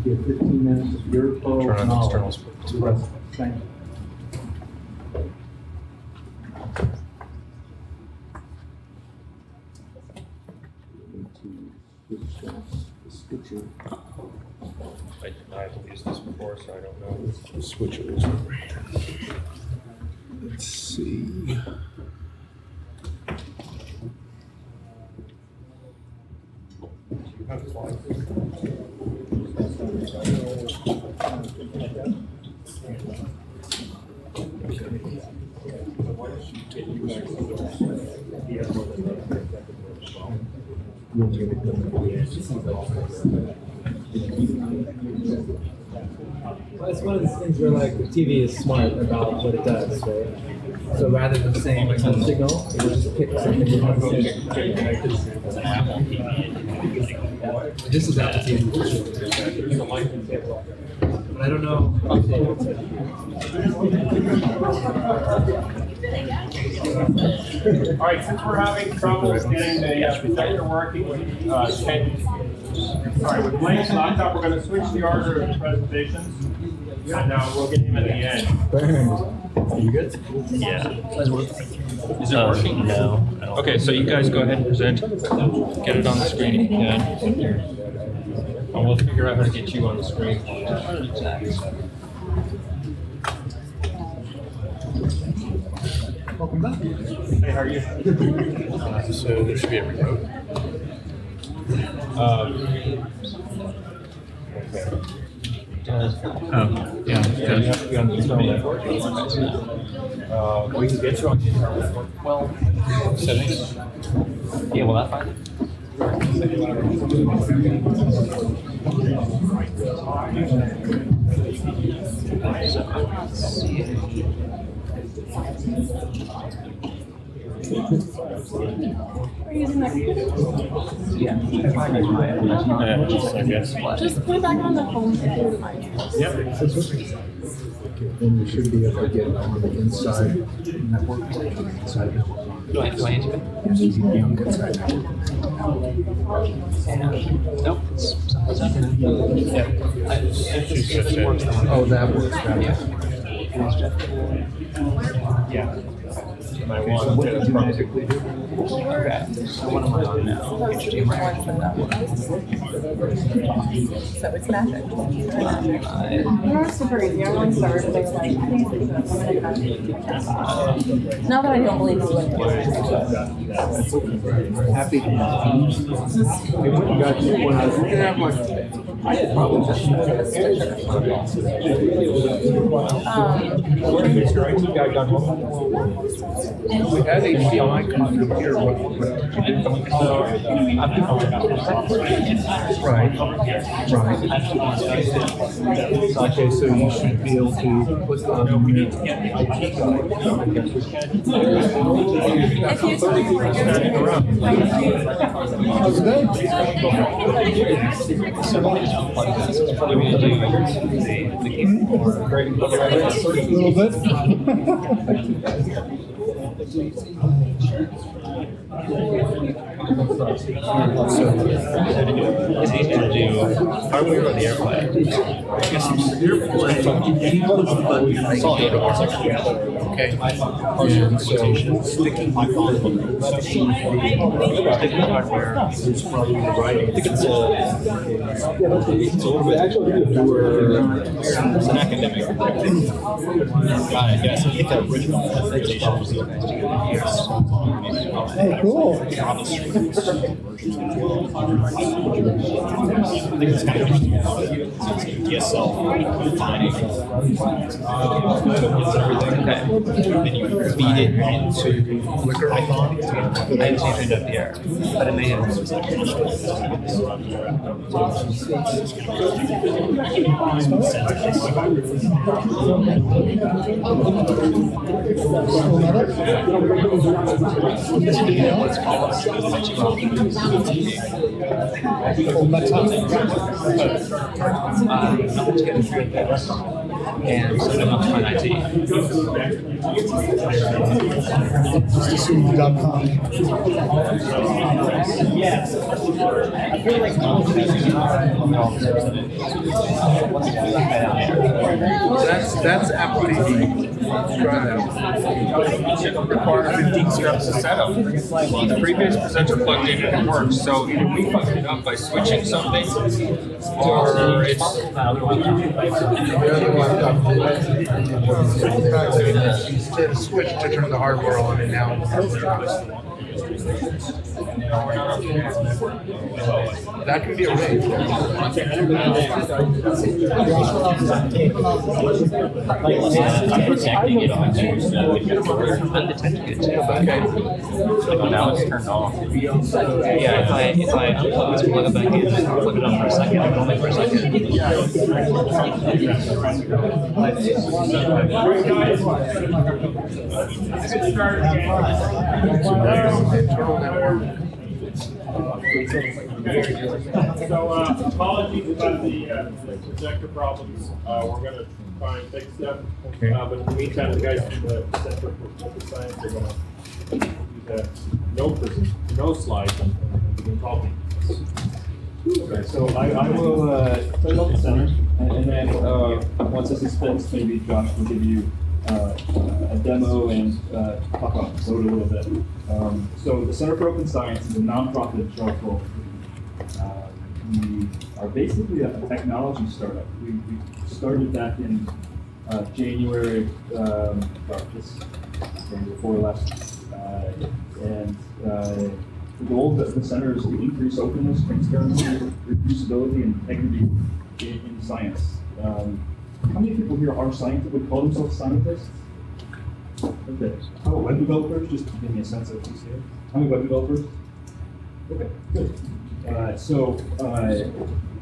give 15 minutes of your flow of knowledge to the rest of us. Thank you. I've used this before, so I don't know. Let's switch it over here. Let's see. Well, it's one of those things where like the TV is smart about what it does, right? So rather than saying like a signal, it will just pick something you want to say. This is Apple TV. But I don't know. All right, since we're having trouble getting the projector working with with Blake's laptop, we're going to switch the order of the presentations, and we'll get him at the end. Are you good? Yeah. Is it working? No. Okay, so you guys go ahead and present. Get it on the screen if you can. And we'll figure out how to get you on the screen. Welcome back. Hey, how are you? So there should be a remote. Yeah. You have to be on the internal network. We can get you on the internal network. Well, settings. Yeah, will that find it? Are you using that computer? Yeah, I guess. Just put it back on the home if you wouldn't mind. Yep. Then you should be able to get it on the inside network. Inside network. Do I answer it? Yes, you can be on the inside network. Nope. Oh, that works. Yeah. So what did you magically do? Okay. So what am I on now? So it's magic. It's super easy. Everyone started with like, not that I don't believe you would. Happy. Hey, what you got here? When I was looking at my, I had problems. We had HDMI coming up here. Right. Okay, so you should be able to put If you tell me what you're doing, a little bit. It's easy to do hardware or the airplane. It's all data or something. Okay. And so sticking hardware is probably right. I think it's a little bit newer. It's an academic. Got it. Yes, I think the original presentation was the years. Hey, cool. I think it's kind of interesting how it's DSL defining everything. Then you feed it into Python. I haven't seen it up here, but it may have. What's called nothing's getting through this, and so I'm not trying IT. Just.com. That's Apple TV. Try that. It requires 15 steps to set up. The previous presenter plugged in and it works. So either we fucked it up by switching something, or it's the switch to turn the hardware on, and now that can be arranged. I'm protecting it undetected too. Okay. Like now it's turned off. Yeah, if I unplug this, plug it back in, plug it on for a second, and only for a second. So apologies about the projector problems. We're going to try and fix them. But in the meantime, the guys from the Center for Open Science are going to use no slides and begin talking. Okay, so I will set up the center, and then once this is fixed, maybe Josh will give you a demo and talk about code a little bit. So the Center for Open Science is a nonprofit charter. We are basically a technology startup. We started back in January, before last, and the goal of the center is to increase openness, transparency, reproducibility, and integrity in science. How many people here are scientists, would call themselves scientists? Okay. How about web developers? Just to give me a sense of who's here. How many web developers? Okay, good.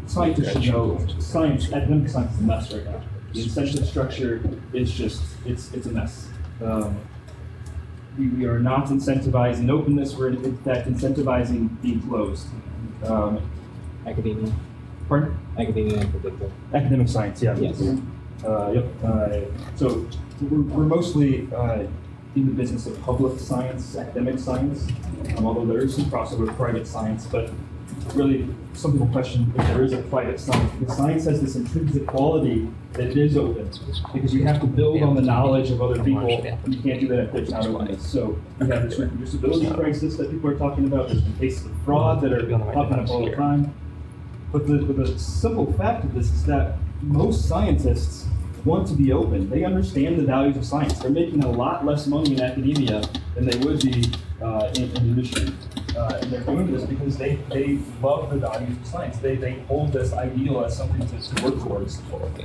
Scientists should know academic science is a mess right now. The incentive structure is just, it's a mess. We are not incentivizing openness, we're in fact incentivizing being closed. Academia. Pardon? Academia in particular. Academic science, yeah. Yes. So we're mostly in the business of public science, academic science, although there is some crossover with private science, but really some people question if there is a private science, because science has this intrinsic quality that it is open, because you have to build on the knowledge of other people, and you can't do that if there's not openness. So we have this reproducibility crisis that people are talking about, there's been cases of fraud that are popping up all the time. But the simple fact of this is that most scientists want to be open. They understand the values of science. They're making a lot less money in academia than they would be in industry. And they're doing this because they love the values of science. They hold this ideal as something to work towards.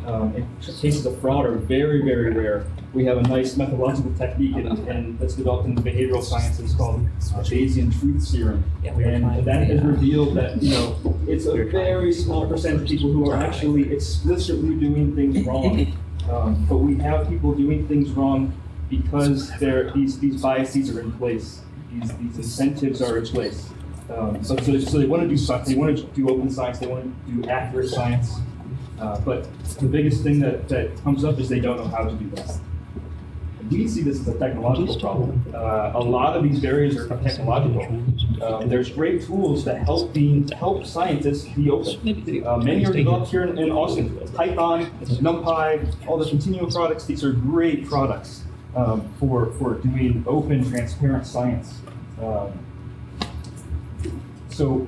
And cases of fraud are very, very rare. We have a nice methodological technique that's developed in behavioral sciences called Bayesian truth serum. And that has revealed that it's a very small percent of people who are actually explicitly doing things wrong. But we have people doing things wrong because these biases are in place. These incentives are in place. So they want to do science, they want to do open science, they want to do accurate science. But the biggest thing that comes up is they don't know how to do that. We see this as a technological problem. A lot of these barriers are technological. There's great tools that help scientists be open. Many are developed here in Austin. Python, NumPy, all the continuum products. These are great products for doing open, transparent science. So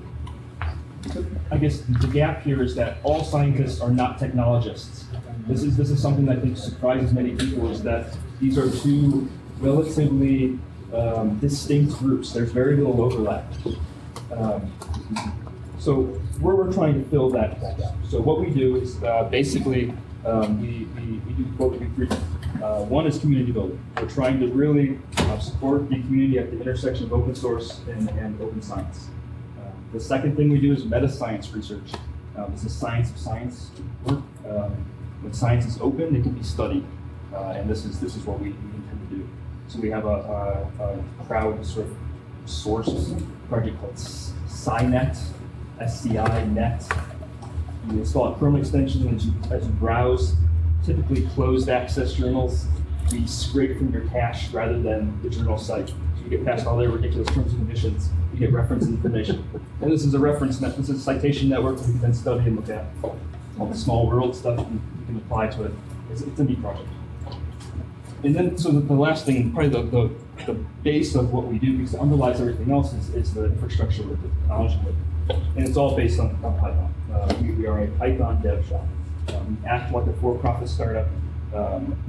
I guess the gap here is that all scientists are not technologists. This is something that I think surprises many people, is that these are two relatively distinct groups. There's very little overlap. So we're trying to fill that gap. So what we do is basically we do both three. One is community building. We're trying to really support the community at the intersection of open source and open science. The second thing we do is meta science research. This is science of science work. When science is open, it can be studied, and this is what we intend to do. So we have a crowd sort of source project called SciNet, SCI.net. You install a Chrome extension, and as you browse typically closed access journals, we scrape from your cache rather than the journal site. So you get past all their ridiculous terms and conditions. You get reference information. And this is a reference net. This is a citation network that you can then study and look at. All the small world stuff you can apply to it. It's a neat project. And then, so the last thing, probably the base of what we do, because it underlies everything else, is the infrastructure with the technology with. And it's all based on Python. We are a Python dev shop. We act like a for-profit startup.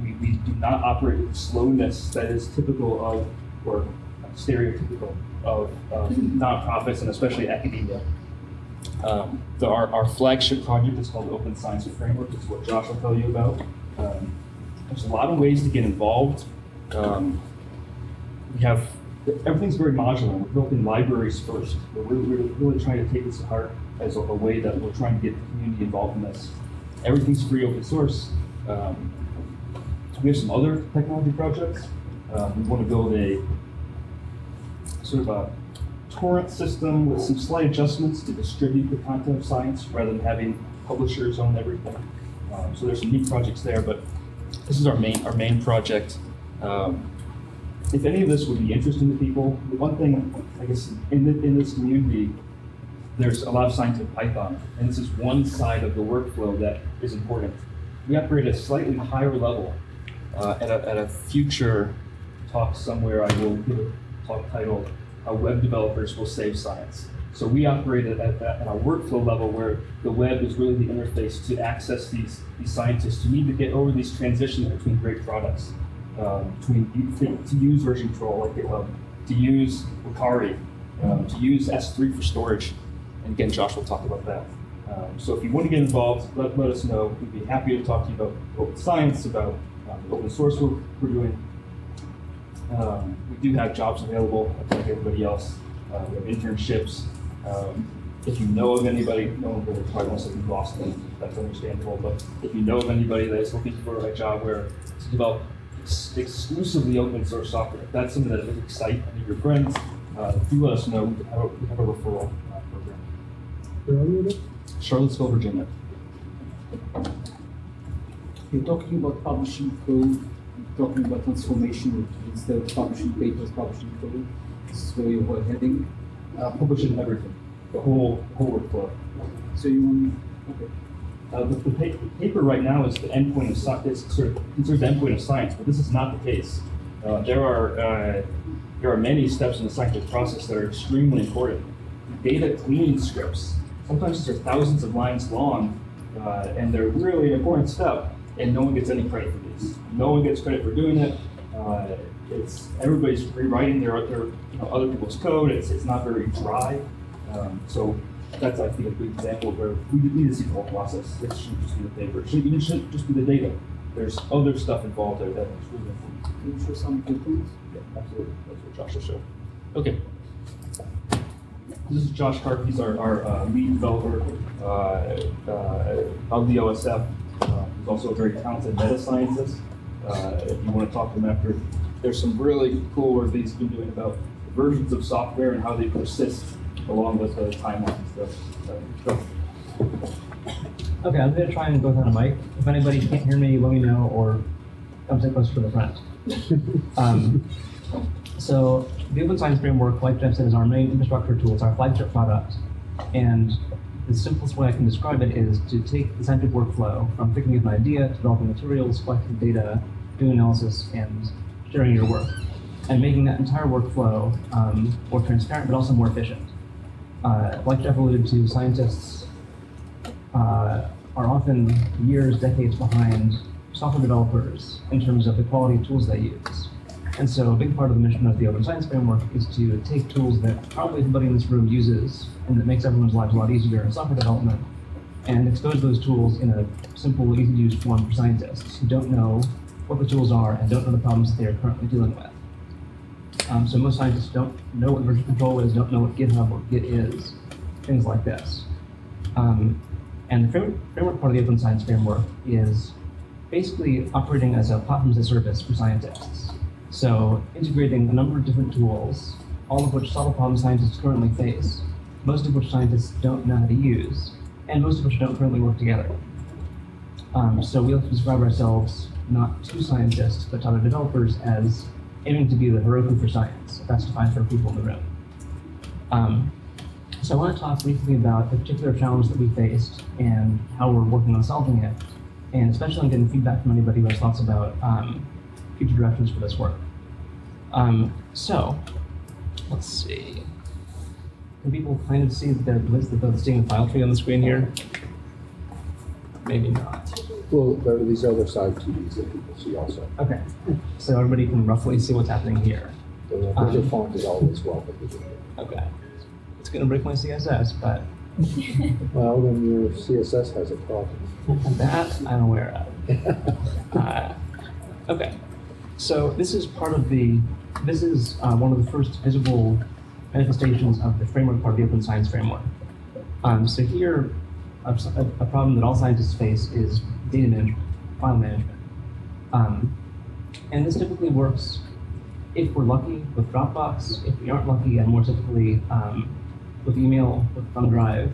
We do not operate with the slowness that is typical of, or stereotypical of nonprofits, and especially academia. Our flagship project is called Open Science Framework. It's what Josh will tell you about. There's a lot of ways to get involved. Everything's very modular. We're building libraries first. We're really trying to take this to heart as a way that we're trying to get the community involved in this. Everything's free open source. We have some other technology projects. We want to build a sort of a torrent system with some slight adjustments to distribute the content of science rather than having publishers own everything. So there's some neat projects there, but this is our main project. If any of this would be interesting to people, the one thing, I guess, in this community, there's a lot of science in Python, and this is one side of the workflow that is important. We operate at a slightly higher level. At a future talk somewhere, I will give a talk titled "How Web Developers Will Save Science." So we operate at a workflow level where the web is really the interface to access these scientists who need to get over these transitions between great products, to use version control like GitHub, to use Wakari, to use S3 for storage. And again, Josh will talk about that. So if you want to get involved, let us know. We'd be happy to talk to you about open science, about open source work we're doing. We do have jobs available like everybody else. We have internships. If you know of anybody, no one really probably wants to be lost, that's understandable, but if you know of anybody that is looking for a job where to develop exclusively open source software, if that's something that would excite any of your friends, do let us know. We have a referral program. Where are you again? Charlottesville, Virginia. You're talking about publishing code, you're talking about transformation instead of publishing papers, publishing code. This is where you were heading. Publishing everything, the whole workflow. So you want, okay. The paper right now is the endpoint of science. It's sort of considered the endpoint of science, but this is not the case. There are many steps in the scientific process that are extremely important. Data cleaning scripts. Sometimes they're thousands of lines long, and they're really an important step, and no one gets any credit for these. No one gets credit for doing it. Everybody's rewriting their other people's code. It's not very dry. So that's, I think, a good example where we need to see the whole process. It shouldn't just be the paper. It shouldn't just be the data. There's other stuff involved there that's really important. Can you show some good things? Yeah, absolutely. That's what Josh will show. Okay. This is Josh Karp. He's our lead developer of the OSF. He's also a very talented meta scientist. If you want to talk to him after, there's some really cool work that he's been doing about versions of software and how they persist along with the timeline and stuff. Okay, I'm going to try and go without a mic. If anybody can't hear me, let me know, or come sit closer to the front. So the Open Science Framework, like Jeff said, is our main infrastructure tool. It's our flagship product. And the simplest way I can describe it is to take the scientific workflow from thinking of an idea, to developing materials, collecting data, doing analysis, and sharing your work, and making that entire workflow more transparent, but also more efficient. Like Jeff alluded to, scientists are often years, decades behind software developers in terms of the quality of tools they use. And so a big part of the mission of the Open Science Framework is to take tools that probably everybody in this room uses and that makes everyone's lives a lot easier in software development, and expose those tools in a simple, easy-to-use form for scientists who don't know what the tools are and don't know the problems that they are currently dealing with. So most scientists don't know what version control is, don't know what GitHub or Git is, things like this. And the framework part of the Open Science Framework is basically operating as a platform as a service for scientists. So integrating a number of different tools, all of which solve a problem scientists currently face, most of which scientists don't know how to use, and most of which don't currently work together. So we like to describe ourselves not to scientists, but to other developers as aiming to be the Heroku for science, if that's defined for people in the room. So I want to talk briefly about the particular challenge that we faced and how we're working on solving it, and especially getting feedback from anybody who has thoughts about future directions for this work. So let's see. Can people kind of see the list of the seeing the file tree on the screen here? Maybe not. Well, there are these other side TVs that people see also. Okay. So everybody can roughly see what's happening here. The font is always welcome. Okay. It's going to break my CSS, but... Well, then your CSS has a problem. That I'm aware of. Okay. So this is part of this is one of the first visible manifestations of the framework part of the Open Science Framework. So here, a problem that all scientists face is data management, file management. And this typically works, if we're lucky, with Dropbox. If we aren't lucky, and more typically with email, with OneDrive.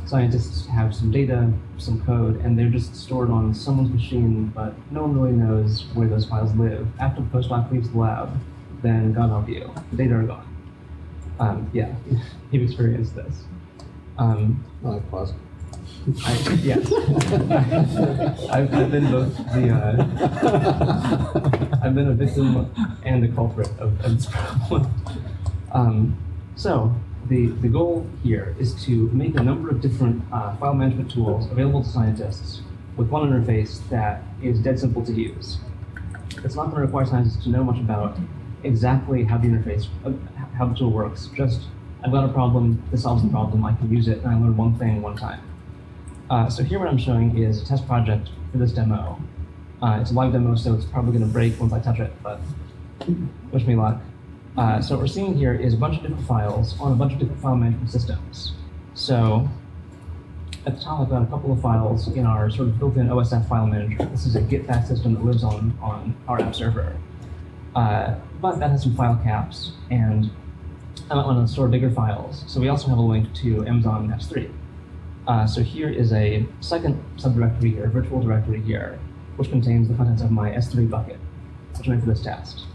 Scientists have some data, some code, and they're just stored on someone's machine, but no one really knows where those files live. After the postdoc leaves the lab, then God help you, the data are gone. Yeah, you've experienced this. Pause. Yes. I've been both I've been a victim and a culprit of this problem. So the goal here is to make a number of different file management tools available to scientists with one interface that is dead simple to use. It's not going to require scientists to know much about exactly how the interface, how the tool works. Just, I've got a problem, this solves the problem, I can use it, and I learn one thing one time. So here what I'm showing is a test project for this demo. It's a live demo, so it's probably going to break once I touch it, but wish me luck. So what we're seeing here is a bunch of different files on a bunch of different file management systems. So at the top, I've got a couple of files in our sort of built-in OSF file manager. This is a Git batch system that lives on our app server. But that has some file caps, and I might want to store bigger files. So we also have a link to Amazon S3. So here is a second subdirectory here, virtual directory here, which contains the contents of my S3 bucket, which I made for this test.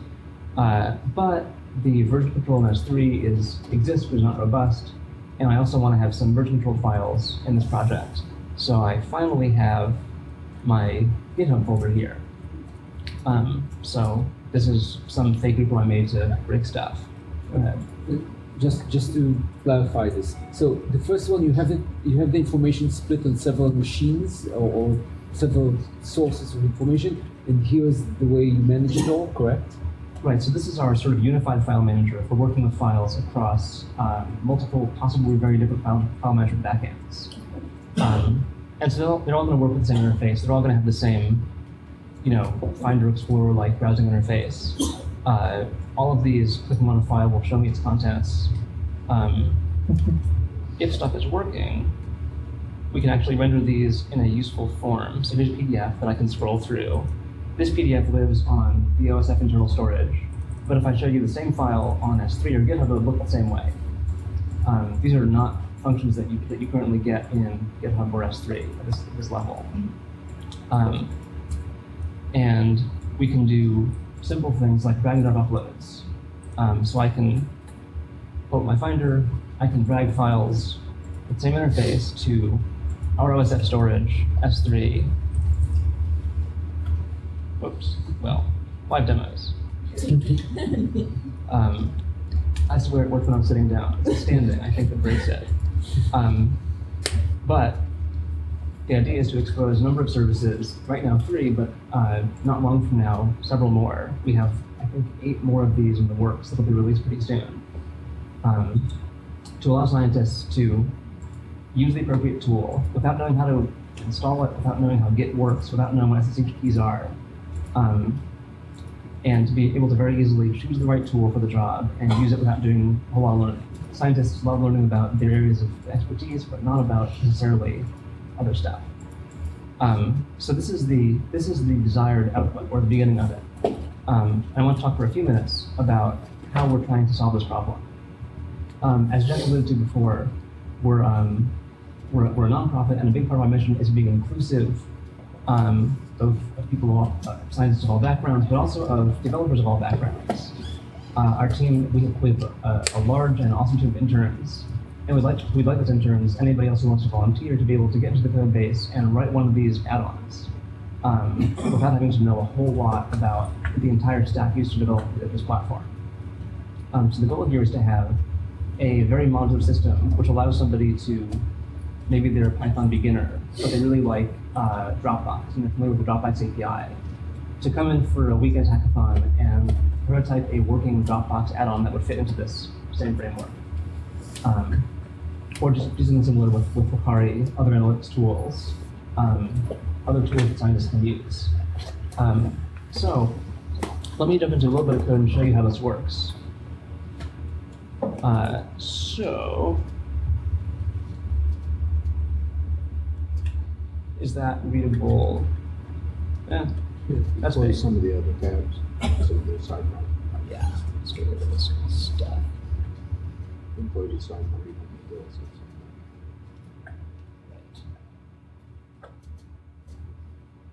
But the version control in S3 exists, but is not robust, and I also want to have some version control files in this project. So I finally have my GitHub folder here. So this is some fake repo I made to break stuff. Go ahead. Just to clarify this, so the first one, you have the information split on several machines or several sources of information, and here's the way you manage it all, correct? Right, so this is our sort of unified file manager for working with files across multiple, possibly very different file management backends. And so they're all going to work with the same interface. They're all going to have the same, Finder Explorer-like browsing interface. All of these, clicking on a file will show me its contents. If stuff is working, we can actually render these in a useful form. So here's a PDF that I can scroll through. This PDF lives on the OSF internal storage, but if I show you the same file on S3 or GitHub, it would look the same way. These are not functions that you currently get in GitHub or S3 at this level. And we can do simple things like drag and drop uploads. So I can pull up my Finder, I can drag files with the same interface to our OSF storage, S3, whoops, well, 5 demos. That's where it works when I'm sitting down. It's standing, I think that breaks it. But the idea is to expose a number of services, right now 3, but not long from now, several more. We have, I think, 8 more of these in the works that'll be released pretty soon. To allow scientists to use the appropriate tool without knowing how to install it, without knowing how Git works, without knowing what SSH keys are, and to be able to very easily choose the right tool for the job and use it without doing a whole lot of learning. Scientists love learning about their areas of expertise, but not about necessarily other stuff. So this is the desired output, or the beginning of it. I want to talk for a few minutes about how we're trying to solve this problem. As Jen alluded to before, we're a nonprofit, and a big part of our mission is being inclusive of people, scientists of all backgrounds, but also of developers of all backgrounds. Our team, we have a large and awesome team of interns, and we'd like those interns, anybody else who wants to volunteer, to be able to get into the code base and write one of these add-ons without having to know a whole lot about the entire stack used to develop this platform. So the goal here is to have a very modular system which allows somebody to, maybe they're a Python beginner, but they really like Dropbox, and they're familiar with the Dropbox API, to come in for a weekend hackathon and prototype a working Dropbox add-on that would fit into this same framework. Or just do something similar with Wakari, other analytics tools, other tools that scientists can use. So let me jump into a little bit of code and show you how this works. Is that readable? That's close some of the other tabs, some of the sidebar. Yeah, let's get rid of this stuff. Employee sidebar.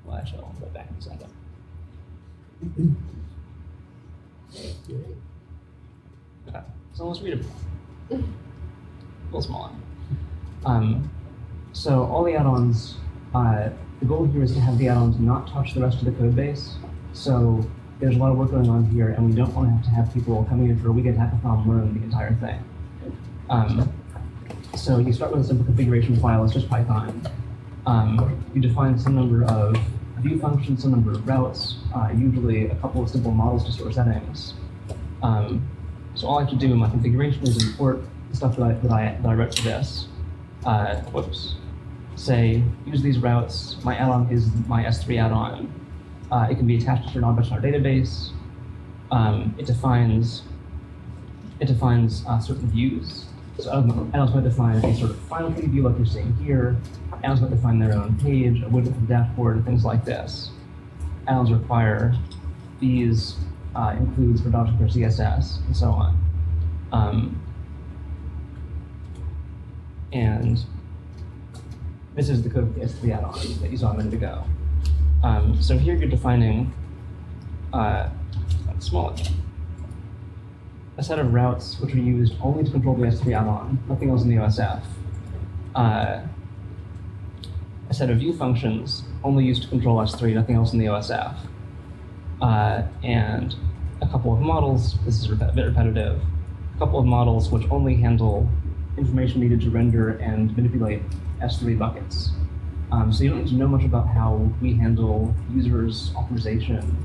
Well, actually, I'll go back in a second. Okay, it's almost readable. A little smaller. So all the add-ons, the goal here is to have the add-ons not touch the rest of the code base. So there's a lot of work going on here, and we don't want to have people coming in for a weekend hackathon and learn the entire thing. So you start with a simple configuration file. It's just Python. You define some number of view functions, some number of routes, usually a couple of simple models to store settings. So all I have to do in my configuration is import the stuff that I wrote to this. Say, use these routes. My add-on is my S3 add-on. It can be attached to certain objects in our database. It defines certain views. So add-ons might define a sort of final view like you're seeing here. Add-ons might define their own page, a widget for the dashboard, and things like this. Add-ons require these includes for JavaScript or CSS, and so on. And this is the code for the S3 add-on that you saw a minute ago. So here you're defining a set of routes which are used only to control the S3 add-on, nothing else in the OSF. A set of view functions only used to control S3, nothing else in the OSF. And a couple of models, this is a bit repetitive, a couple of models which only handle information needed to render and manipulate S3 buckets. So you don't need to know much about how we handle users, authorization,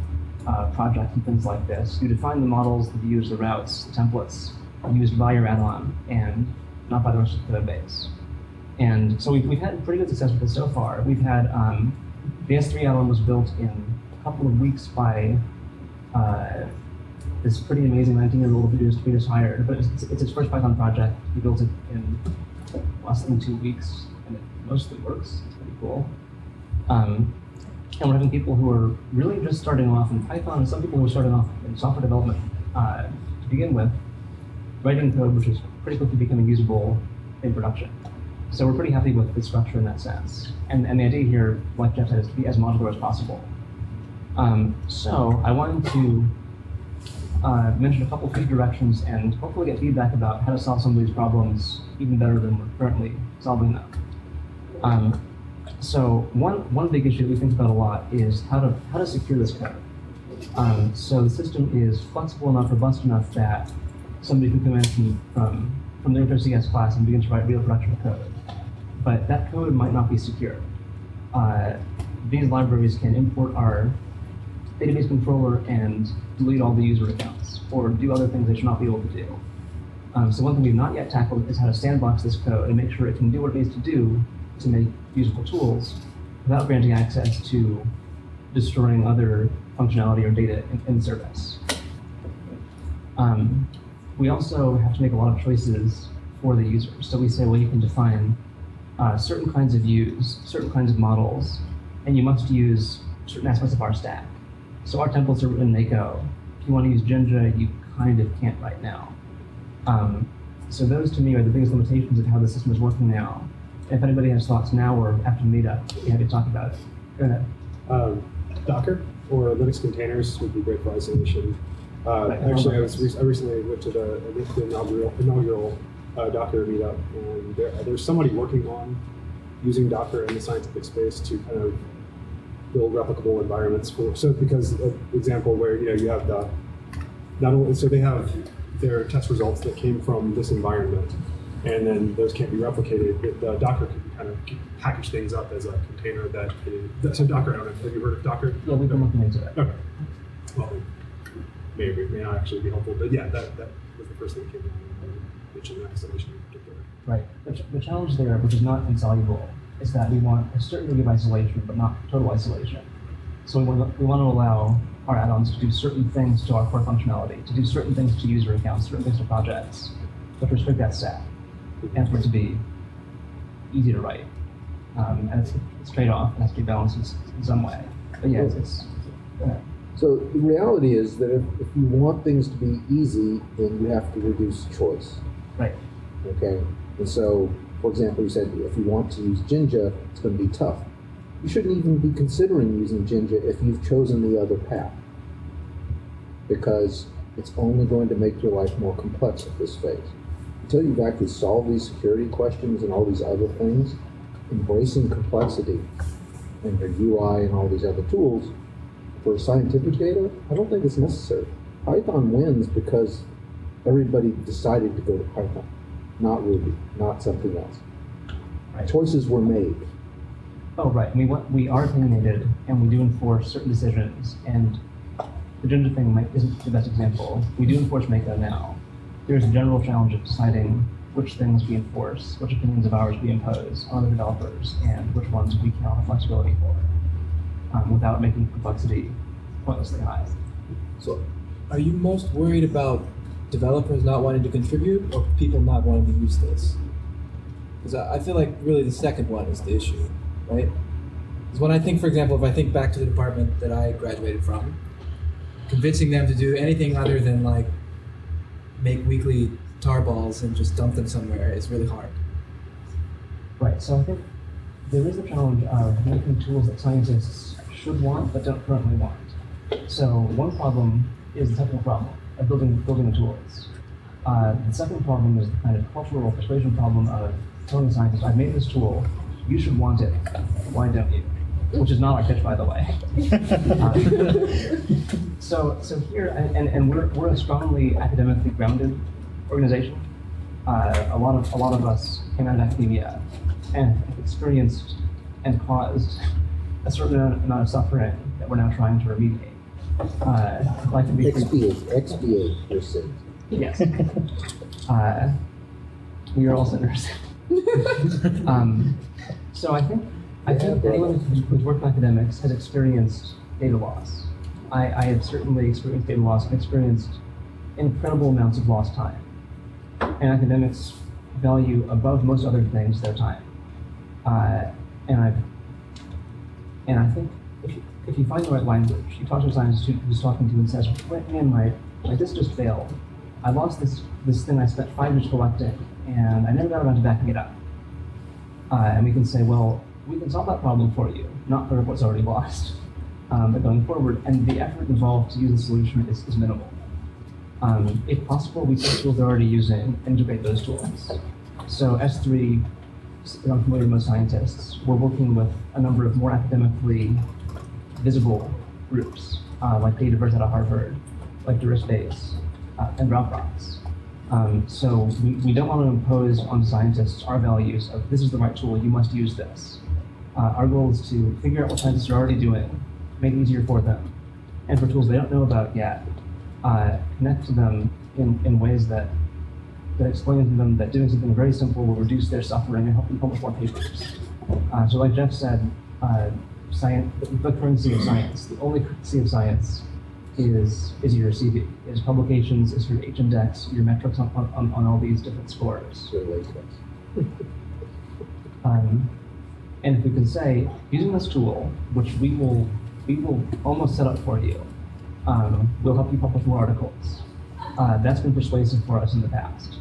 projects, and things like this. You define the models, the views, the routes, the templates used by your add-on and not by the rest of the code base. And so we've had pretty good success with this so far. We've had, the S3 add-on was built in a couple of weeks by this pretty amazing 19-year-old who we just hired, but it's his first Python project. He built it in less than 2 weeks, and it mostly works. It's pretty cool. And we're having people who are really just starting off in Python, and some people who are starting off in software development to begin with, writing code which is pretty quickly becoming usable in production. So we're pretty happy with the structure in that sense. And the idea here, like Jeff said, is to be as modular as possible. So I wanted to mention a couple of key directions and hopefully get feedback about how to solve some of these problems even better than we're currently solving them. So one big issue we think about a lot is how to secure this code. So the system is flexible enough, robust enough that somebody can come in from the InterCS class and begin to write real production code. But that code might not be secure. These libraries can import our database controller and delete all the user accounts, or do other things they should not be able to do. So one thing we've not yet tackled is how to sandbox this code and make sure it can do what it needs to do to make usable tools without granting access to destroying other functionality or data in the service. We also have to make a lot of choices for the users. So we say, well, you can define certain kinds of views, certain kinds of models, and you must use certain aspects of our stack. So our templates are written in Mako. If you want to use Jinja, you kind of can't right now. So those to me are the biggest limitations of how the system is working now. If anybody has thoughts now or after Meetup, we have to talk about it. Go ahead. Docker or Linux containers would be great for isolation. Actually, I recently went to the inaugural Docker meetup, and there's somebody working on using Docker in the scientific space to kind of build replicable environments for. So because example where you have not only they have their test results that came from this environment, and then those can't be replicated. The Docker can kind of package things up as a container so Docker, I don't know, have you heard of Docker? Yeah, we've been looking into that. Okay. Well, may not actually be helpful, but yeah, that was the first thing that came to mind. Mentioned isolation in particular. Right. The challenge there, which is not insoluble, is that we want a certain degree of isolation, but not total isolation. So we want to allow our add-ons to do certain things to our core functionality, to do certain things to user accounts, certain things to projects, but restrict that stack, and for it to be easy to write. And it's trade-off, it has to be balanced in some way. But yeah, it's So the reality is that if you want things to be easy, then you have to reduce choice. Right. Okay. And so, for example, you said if you want to use Jinja, it's going to be tough. You shouldn't even be considering using Jinja if you've chosen the other path, because it's only going to make your life more complex at this phase. Until you've actually solved these security questions and all these other things, embracing complexity and your UI and all these other tools, for scientific data, I don't think it's necessary. Python wins because everybody decided to go to Python, not Ruby, not something else. Right. Choices were made. Oh, right. We are opinionated, and we do enforce certain decisions. And the Jinja thing isn't the best example. We do enforce Mako now. There's a general challenge of deciding which things we enforce, which opinions of ours we impose on other developers, and which ones we can offer flexibility for, without making complexity pointlessly high. So, are you most worried about developers not wanting to contribute, or people not wanting to use this? Because I feel like really the second one is the issue, right? Because when I think, for example, if I think back to the department that I graduated from, convincing them to do anything other than like make weekly tarballs and just dump them somewhere is really hard. Right, so I think there is the challenge of making tools that scientists should want but don't currently want. So one problem is the technical problem of building the tools. The second problem is the kind of cultural persuasion problem of telling the scientists, I've made this tool, you should want it, why don't you? Which is not our pitch, by the way. So here, and we're a strongly academically grounded organization. A lot of us came out of academia and have experienced and caused a certain amount of suffering that we're now trying to remediate. I'd like to be Expiate your sins. Yes. We are all sinners. So I think anyone who's worked in academics has experienced data loss. I have certainly experienced data loss. I've experienced incredible amounts of lost time. And academics value above most other things their time. And I think if you find the right language, you talk to a scientist who's talking to you and says, man, my this just failed. I lost this thing I spent 5 years collecting, and I never got around to backing it up. And we can say, well, we can solve that problem for you, not for what's already lost. going forward, and the effort involved to use the solution is minimal. If possible, we take tools they're already using and integrate those tools. So S3, I'm familiar with most scientists, we're working with a number of more academically visible groups, like Dataverse out of Harvard, like DurisBase, and Dropbox. So we don't want to impose on scientists our values of this is the right tool, you must use this. Our goal is to figure out what scientists are already doing, make it easier for them, and for tools they don't know about yet, connect to them in ways that explain to them that doing something very simple will reduce their suffering and help them publish more papers. So like Jeff said, science, the currency of science, the only currency of science is your CV, is publications, is your H-index, your metrics on all these different scores. And if we can say, using this tool, which we will almost set up for you, we'll help you publish more articles. That's been persuasive for us in the past.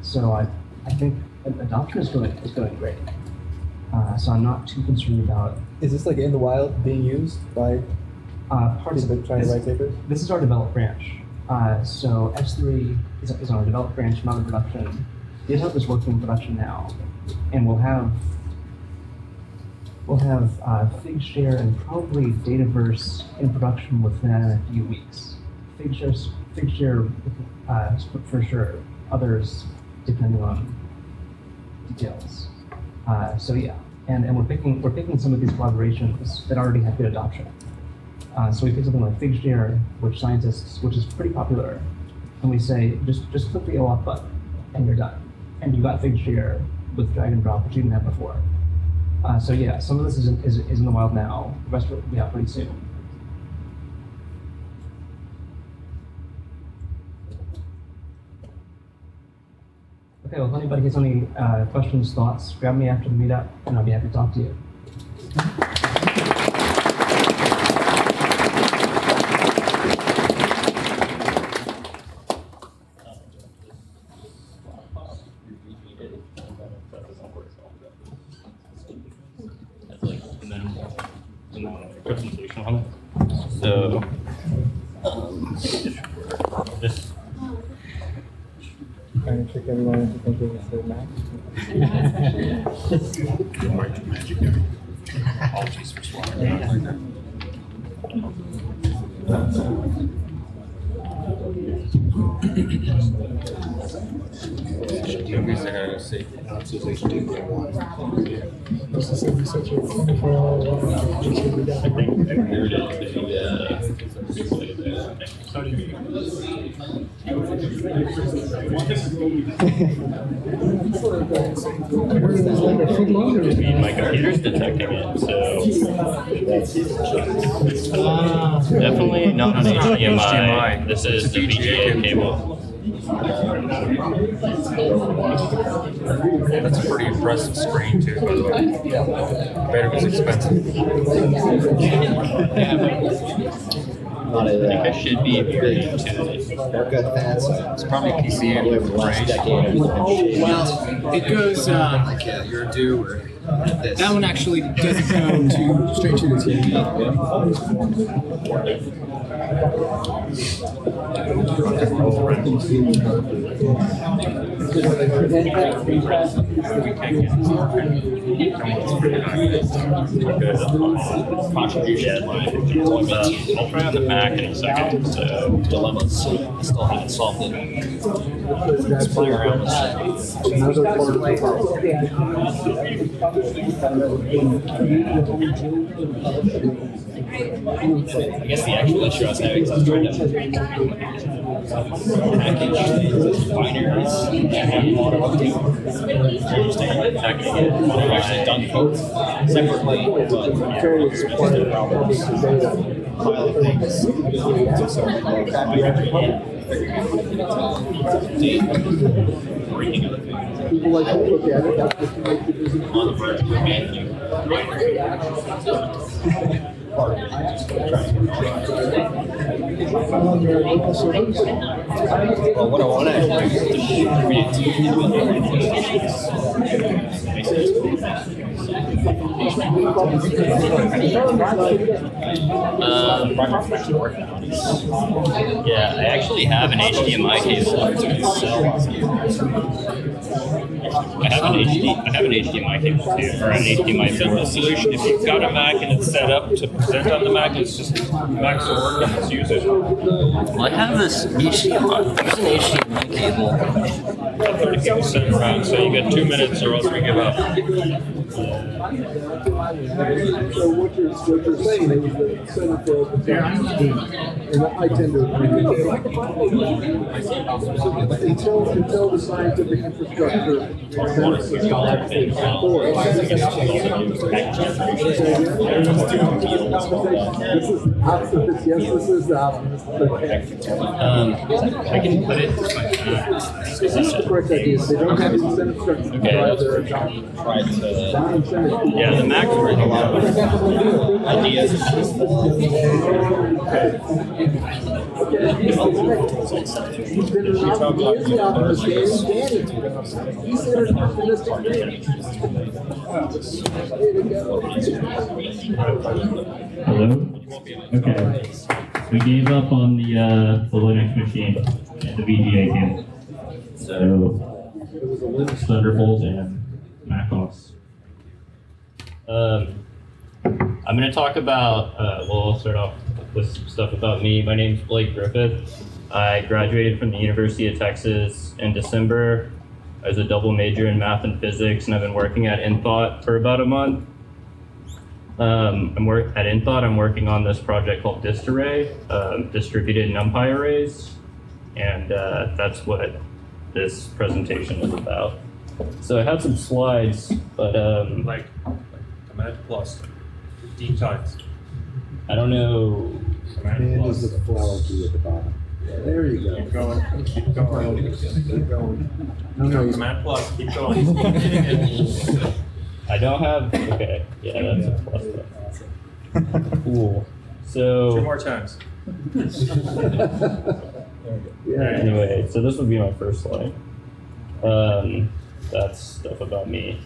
So I think adoption is going great. So I'm not too concerned about. Is this like in the wild being used by parts of people trying to write papers? This is our develop branch. So S3 is on our develop branch, not in production. GitHub is working in production now, and we'll have Figshare and probably Dataverse in production within a few weeks. Figshare for sure. Others depending on details. So yeah, and we're picking some of these collaborations that already have good adoption. So we pick something like Figshare, which is pretty popular, and we say just click the OAuth button and you're done, and you got Figshare with drag and drop, which you didn't have before. So yeah, some of this is in the wild now. The rest will be out pretty soon. Okay, well, if anybody has any questions, thoughts, grab me after the meetup, and I'll be happy to talk to you. Presentation on it. So, this. Trying to trick everyone into thinking it's their Mac. Magic guy. Apologies for swallowing. My computer's detecting it, so definitely not an HDMI. This is the VGA cable. That's a pretty impressive screen too, by the way. Bet it was expensive. I think I should be very intuitive. It's probably PCM, right? Well, it goes, you're due or that one actually doesn't go straight to the TV. Contribution line. I'll try on the Mac in a second. So dilemmas. I still haven't solved it. Let's play around with I guess the actual issue I was having is I was trying to package binaries that have a lot of I've actually done both separately, but the problems, pile of things. Breaking other things. People like to look at it. On the verge of a binary. part of it. Just trying to well, what I want to actually do is Yeah, I actually have an HDMI cable. I have an HDMI cable too, or an HDMI port. Solution, if you've got a Mac and it's set up to present on the Mac, it's just Macs are working, let's use it. Well, I have this HDMI. There's an HDMI cable. 30 people sitting around, so you get 2 minutes or else we give up. So what you're saying is the Center for Open Science, and I tend to agree with you. Until the scientific infrastructure this is optimist. Yes, this is the optimist. I can put it. This is the correct idea. They don't have incentive structure to drive their adoption. Yeah, the Mac is working a lot of ideas. Hello? Okay. We gave up on the Linux machine and the VGA cable. So, Thunderbolt and macOS. I'm going to talk about, well, I'll start off with some stuff about me. My name is Blake Griffith. I graduated from the University of Texas in December. I was a double major in math and physics, and I've been working at InThought for about a month. At InThought, I'm working on this project called DistArray, distributed NumPy arrays, and that's what this presentation is about. So I have some slides, but like command plus 15 times. I don't know. Command plus the flower key at the bottom. There you go. Keep going. Keep going. Keep going. No, command plus. Keep going. I don't have. Okay. Yeah, that's a plus. Cool. So. 2 more times. Anyway, so this would be my first slide. That's stuff about me.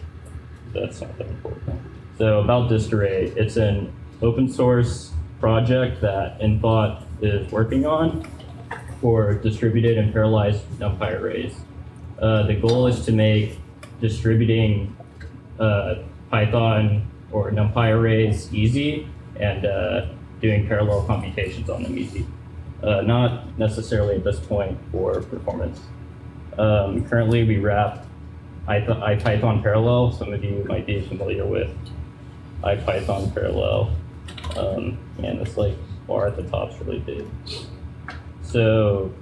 That's not that important. So about DistArray, it's an open source project that InThought is working on for distributed and parallelized NumPy arrays. The goal is to make distributing Python or NumPy arrays easy and doing parallel computations on them easy. Not necessarily at this point for performance. Currently, we wrap IPython parallel. Some of you might be familiar with IPython parallel. And this bar at the top is really big. So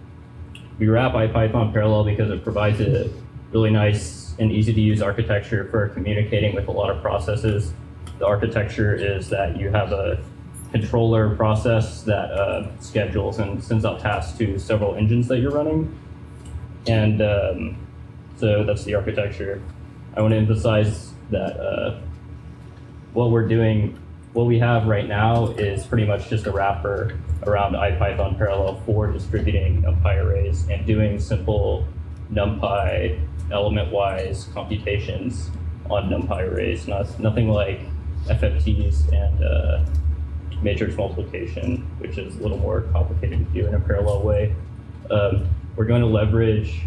we wrap IPython parallel because it provides a really nice and easy to use architecture for communicating with a lot of processes. The architecture is that you have a controller process that schedules and sends out tasks to several engines that you're running. And so that's the architecture. I want to emphasize that what we have right now is pretty much just a wrapper around IPython parallel for distributing NumPy arrays and doing simple NumPy element-wise computations on NumPy arrays. Nothing like FFTs and matrix multiplication, which is a little more complicated to do in a parallel way. We're going to leverage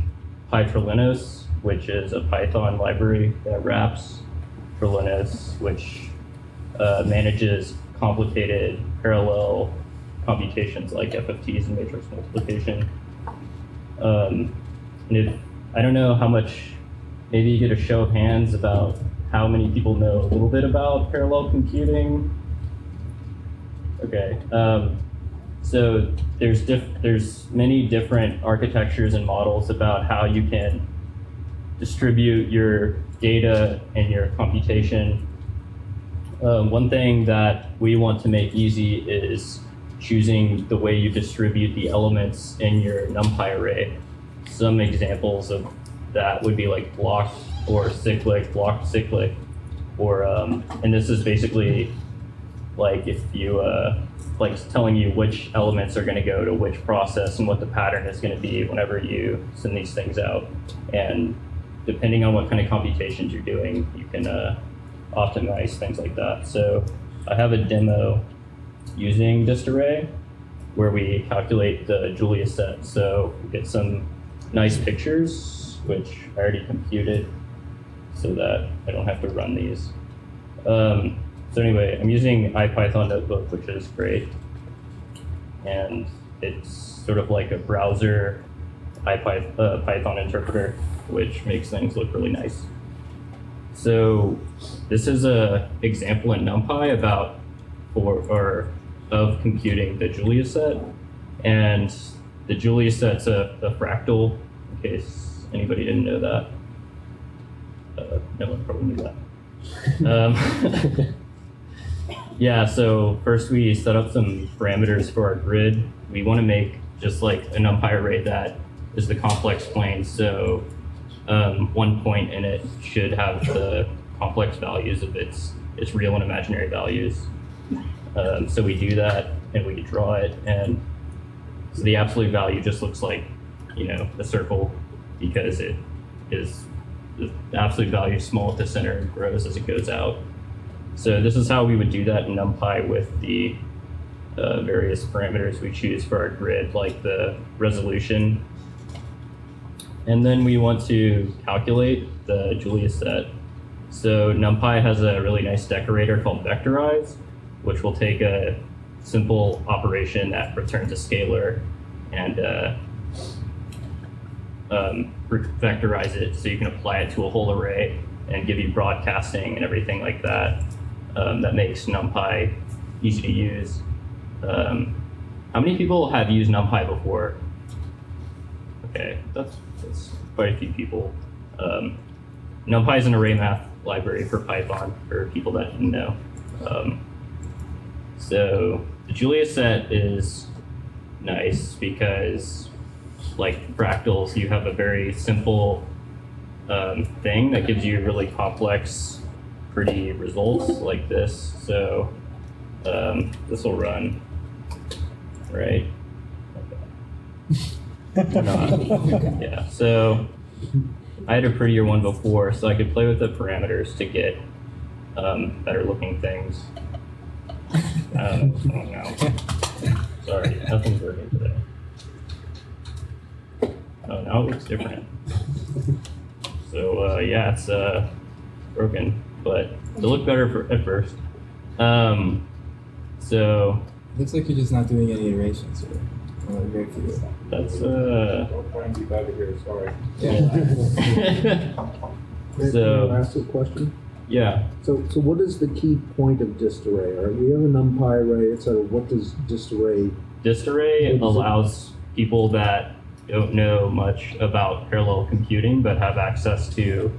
Py4Linux, which is a Python library that wraps for Linux, which manages complicated parallel computations like FFTs and matrix multiplication. And I don't know how much, maybe you get a show of hands about how many people know a little bit about parallel computing. Okay, so there's many different architectures and models about how you can distribute your data and your computation. One thing that we want to make easy is choosing the way you distribute the elements in your NumPy array. Some examples of that would be like blocked or cyclic, blocked cyclic, or and this is basically like if you, like telling you which elements are gonna go to which process and what the pattern is gonna be whenever you send these things out. And depending on what kind of computations you're doing, you can optimize things like that. So I have a demo using dist array where we calculate the Julia set. So we get some nice pictures, which I already computed so that I don't have to run these. So anyway, I'm using IPython notebook, which is great. And it's sort of like a browser Python interpreter, which makes things look really nice. So this is a example in NumPy of computing the Julia set. And the Julia set's a fractal, in case anybody didn't know that. No one probably knew that. Yeah, so first we set up some parameters for our grid. We want to make just like a NumPy array that is the complex plane. So one point in it should have the complex values of its real and imaginary values. So we do that and we draw it, and so the absolute value just looks like, you know, a circle because it is the absolute value is small at the center and grows as it goes out. So this is how we would do that in NumPy with the various parameters we choose for our grid, like the resolution. And then we want to calculate the Julia set. So NumPy has a really nice decorator called vectorize, which will take a simple operation that returns a scalar and vectorize it so you can apply it to a whole array and give you broadcasting and everything like that. That makes NumPy easy to use. How many people have used NumPy before? Okay, that's quite a few people. NumPy is an array math library for Python, for people that didn't know. So the Julia set is nice because, like fractals, you have a very simple thing that gives you really complex, pretty results like this. So this will run, right? Yeah, so I had a prettier one before, so I could play with the parameters to get better looking things. What's wrong now? Sorry, nothing's working today. Oh, now it looks different. So yeah, it's broken, but it looked better at first. So looks like you're just not doing any iterations here. Very few. That's Don't try and be better here, sorry. Can I ask a question? Yeah. So what is the key point of dist array? All right, we have a NumPy array, etc. What does dist array? Dist array allows people that don't know much about parallel computing but have access to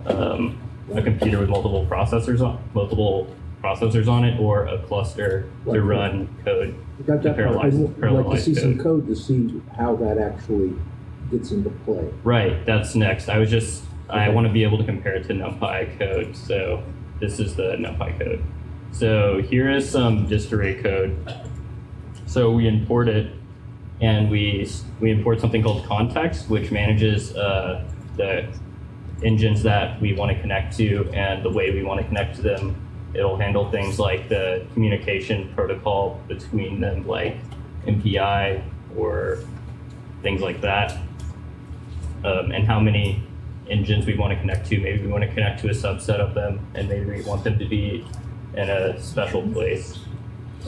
a computer with multiple processors on it, or a cluster to run code. Got that part. I'd like to see code. some code to see how that actually gets into play. Right, that's next. I want to be able to compare it to NumPy code, so this is the NumPy code. So here is some dist array code. So we import it, and we import something called context, which manages the engines that we want to connect to and the way we want to connect to them. It'll handle things like the communication protocol between them, like MPI or things like that, and how many engines we want to connect to. Maybe we want to connect to a subset of them, and maybe we want them to be in a special place.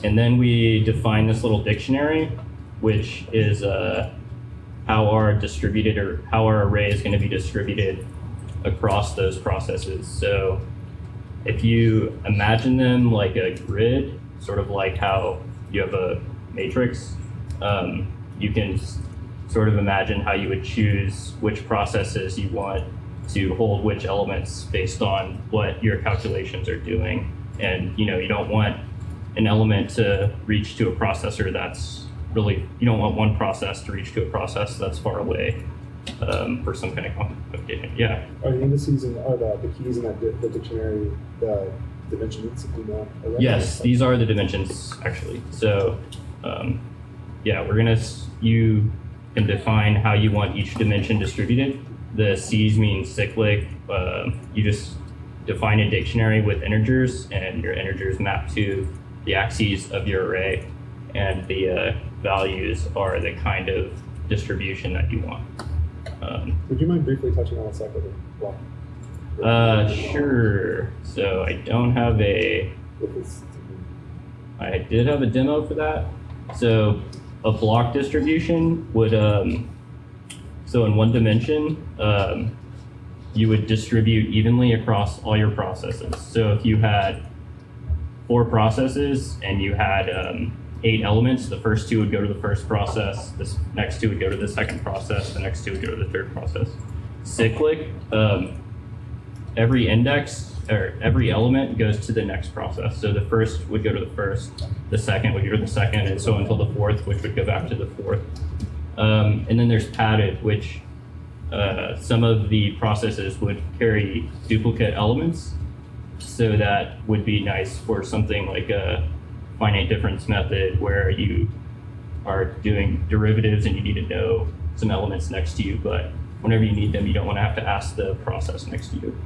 And then we define this little dictionary, which is how our array is going to be distributed across those processes. So if you imagine them like a grid, sort of like how you have a matrix, you can sort of imagine how you would choose which processes you want to hold which elements based on what your calculations are doing. And you don't want an element to reach to a processor that's really, you don't want one process to reach to a process that's far away for some kind of computation. Yeah. Are the indices and are the keys in that the dictionary dimensions in the array? Yes, these are the dimensions actually. So, yeah, you can define how you want each dimension distributed. The C's mean cyclic. You just define a dictionary with integers, and your integers map to the axes of your array, and the values are the kind of distribution that you want. Would you mind briefly touching on a cyclic block? Sure. So I don't have I did have a demo for that. So a block distribution would, so in one dimension, you would distribute evenly across all your processes. So if you had 4 processes and you had 8 elements, the first 2 would go to the first process, the next 2 would go to the second process, the next 2 would go to the third process. Cyclic, every index or every element goes to the next process. So the first would go to the first, the second would go to the second, and so until the fourth, which would go back to the fourth. And then there's padded, which some of the processes would carry duplicate elements. So that would be nice for something like a finite difference method where you are doing derivatives and you need to know some elements next to you, but whenever you need them, you don't want to have to ask the process next to you.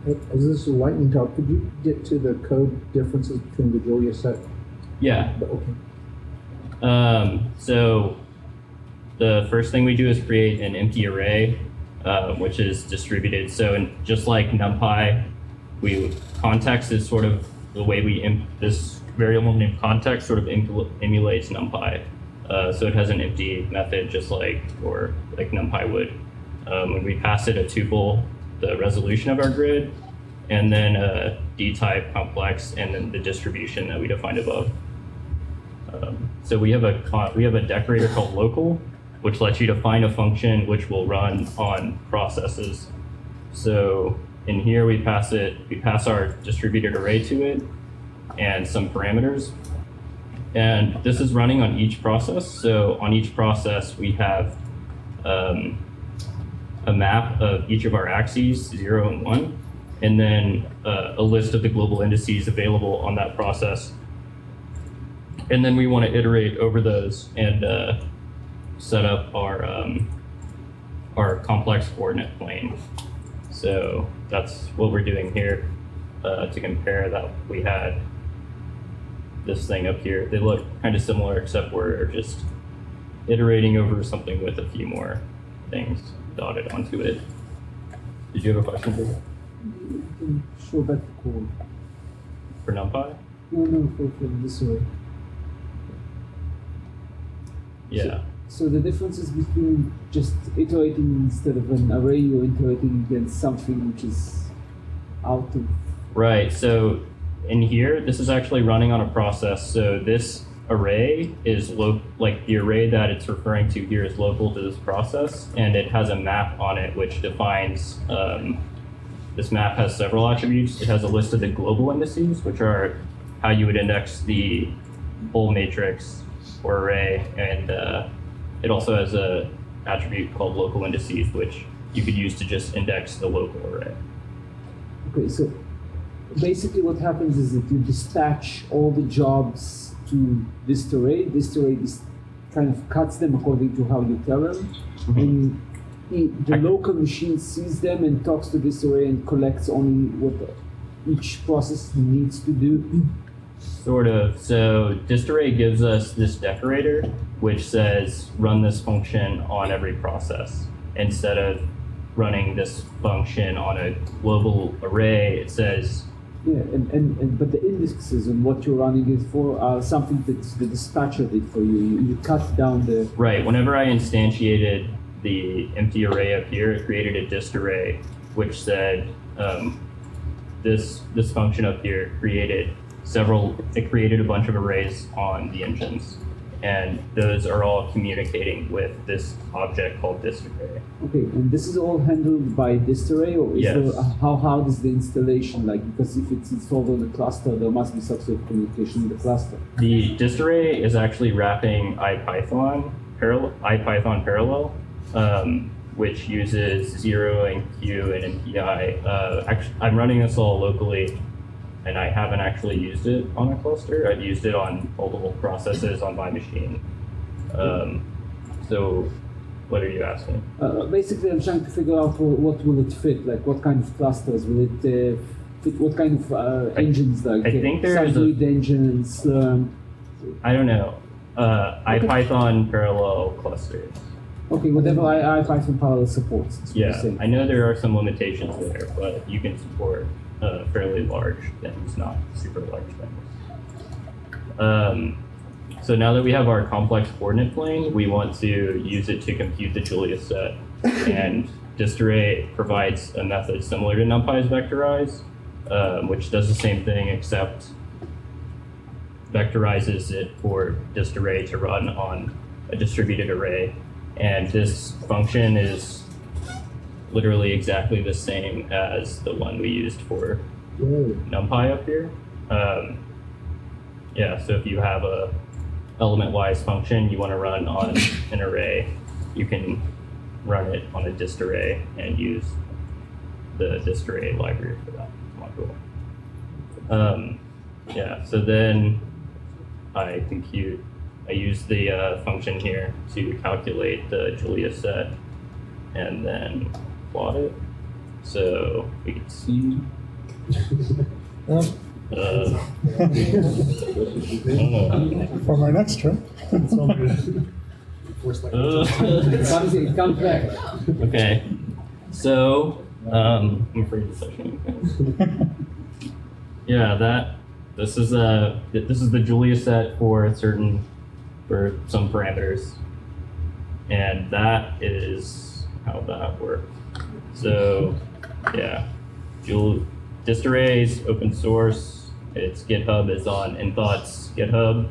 As this is a lightning talk, could you get to the code differences between the Julia set? Yeah. Okay. So the first thing we do is create an empty array, which is distributed. So just like NumPy, context is sort of the way this variable named context sort of emulates NumPy. So it has an empty method just like NumPy would. When we pass it a tuple, the resolution of our grid, and then a D-type complex, and then the distribution that we defined above. So we have a decorator called local, which lets you define a function which will run on processes. So in here we pass our distributed array to it and some parameters. And this is running on each process. So on each process we have a map of each of our axes, 0 and 1, and then a list of the global indices available on that process. And then we want to iterate over those and set up our complex coordinate plane. So that's what we're doing here to compare that we had this thing up here. They look kind of similar, except we're just iterating over something with a few more things dotted onto it. Did you have a question, Peter? Show back the code. For NumPy? No, for this way. Yeah. So the difference is between just iterating instead of an array, you're iterating against something which is out of... Right, so in here, this is actually running on a process. So this array is like the array that it's referring to here is local to this process, and it has a map on it which defines, this map has several attributes. It has a list of the global indices, which are how you would index the whole matrix or array, and it also has a attribute called local indices, which you could use to just index the local array. Okay, so basically what happens is that you dispatch all the jobs to this array. This array kind of cuts them according to how you tell them. Mm-hmm. And the local machine sees them and talks to this array and collects only what each process needs to do. Sort of. So dist array gives us this decorator, which says run this function on every process. Instead of running this function on a global array, it says... Yeah, but the indexes and what you're running it for are something that the dispatcher did for you. You cut down the... Right. Whenever I instantiated the empty array up here, it created a dist array, which said this function up here created a bunch of arrays on the engines. And those are all communicating with this object called dist array. Okay, and this is all handled by dist array, or is Yes. there, how hard is the installation like? Because if it's installed on the cluster, there must be some sort of communication in the cluster. The dist array is actually wrapping IPython parallel, which uses 0 and Q and NPI. Actually, I'm running this all locally. and I haven't actually used it on a cluster. I've used it on multiple processes on my machine. So what are you asking? Basically, I'm trying to figure out what will it fit, like what kind of clusters will it fit, what kind of engines, like I think there's Subgrid engines. I don't know. IPython parallel clusters. Okay, whatever IPython parallel supports. That's what you're Yeah, saying. I know there are some limitations there, but you can support fairly large things, not super large things. So now that we have our complex coordinate plane, we want to use it to compute the Julius set. And distarray provides a method similar to NumPy's vectorize, which does the same thing except vectorizes it for distarray to run on a distributed array. And this function is literally exactly the same as the one we used for NumPy up here. Yeah, so if you have a element-wise function you want to run on an array, you can run it on a dist array and use the dist array library for that module. Yeah, so then I use the function here to calculate the Julius set and then plot it. So we can see. For my next trip. It comes back. Okay, so I'm afraid to touch anything. Yeah, this is the Julius set for some parameters, and that is how that works. So yeah, dist array is open source. Its GitHub is on InThought's GitHub.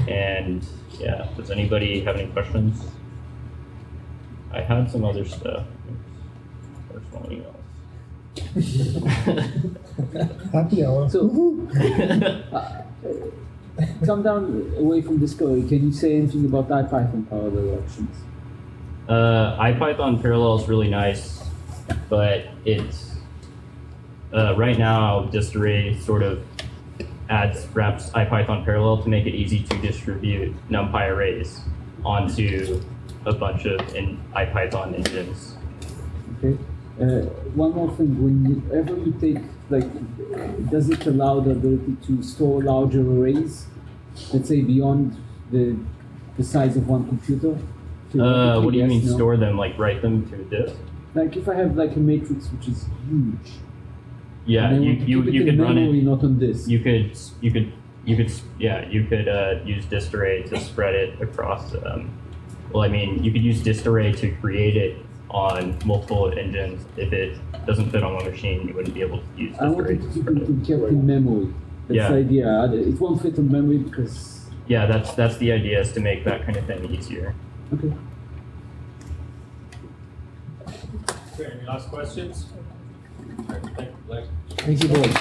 And yeah, does anybody have any questions? I had some other stuff. Personal emails. Happy hour. So, come down away from Discovery. Can you say anything about IPython parallel options? IPython parallel is really nice, but it's right now dist array sort of wraps IPython parallel to make it easy to distribute NumPy arrays onto a bunch of IPython engines. Okay. One more thing, whenever you take, does it allow the ability to store larger arrays, let's say beyond the size of one computer? What do you mean store them, like write them to a disk? Like if I have like a matrix which is huge. Yeah, you could run it. Not on disk. You could use dist array to spread it across. Well, I mean, you could use dist array to create it on multiple engines. If it doesn't fit on one machine, you wouldn't be able to use dist I array want it to to spread it. be kept in memory. That's Yeah. the idea. It won't fit in memory because. Yeah, that's the idea, is to make that kind of thing easier. Okay. Okay, any last questions? Thank you, boys.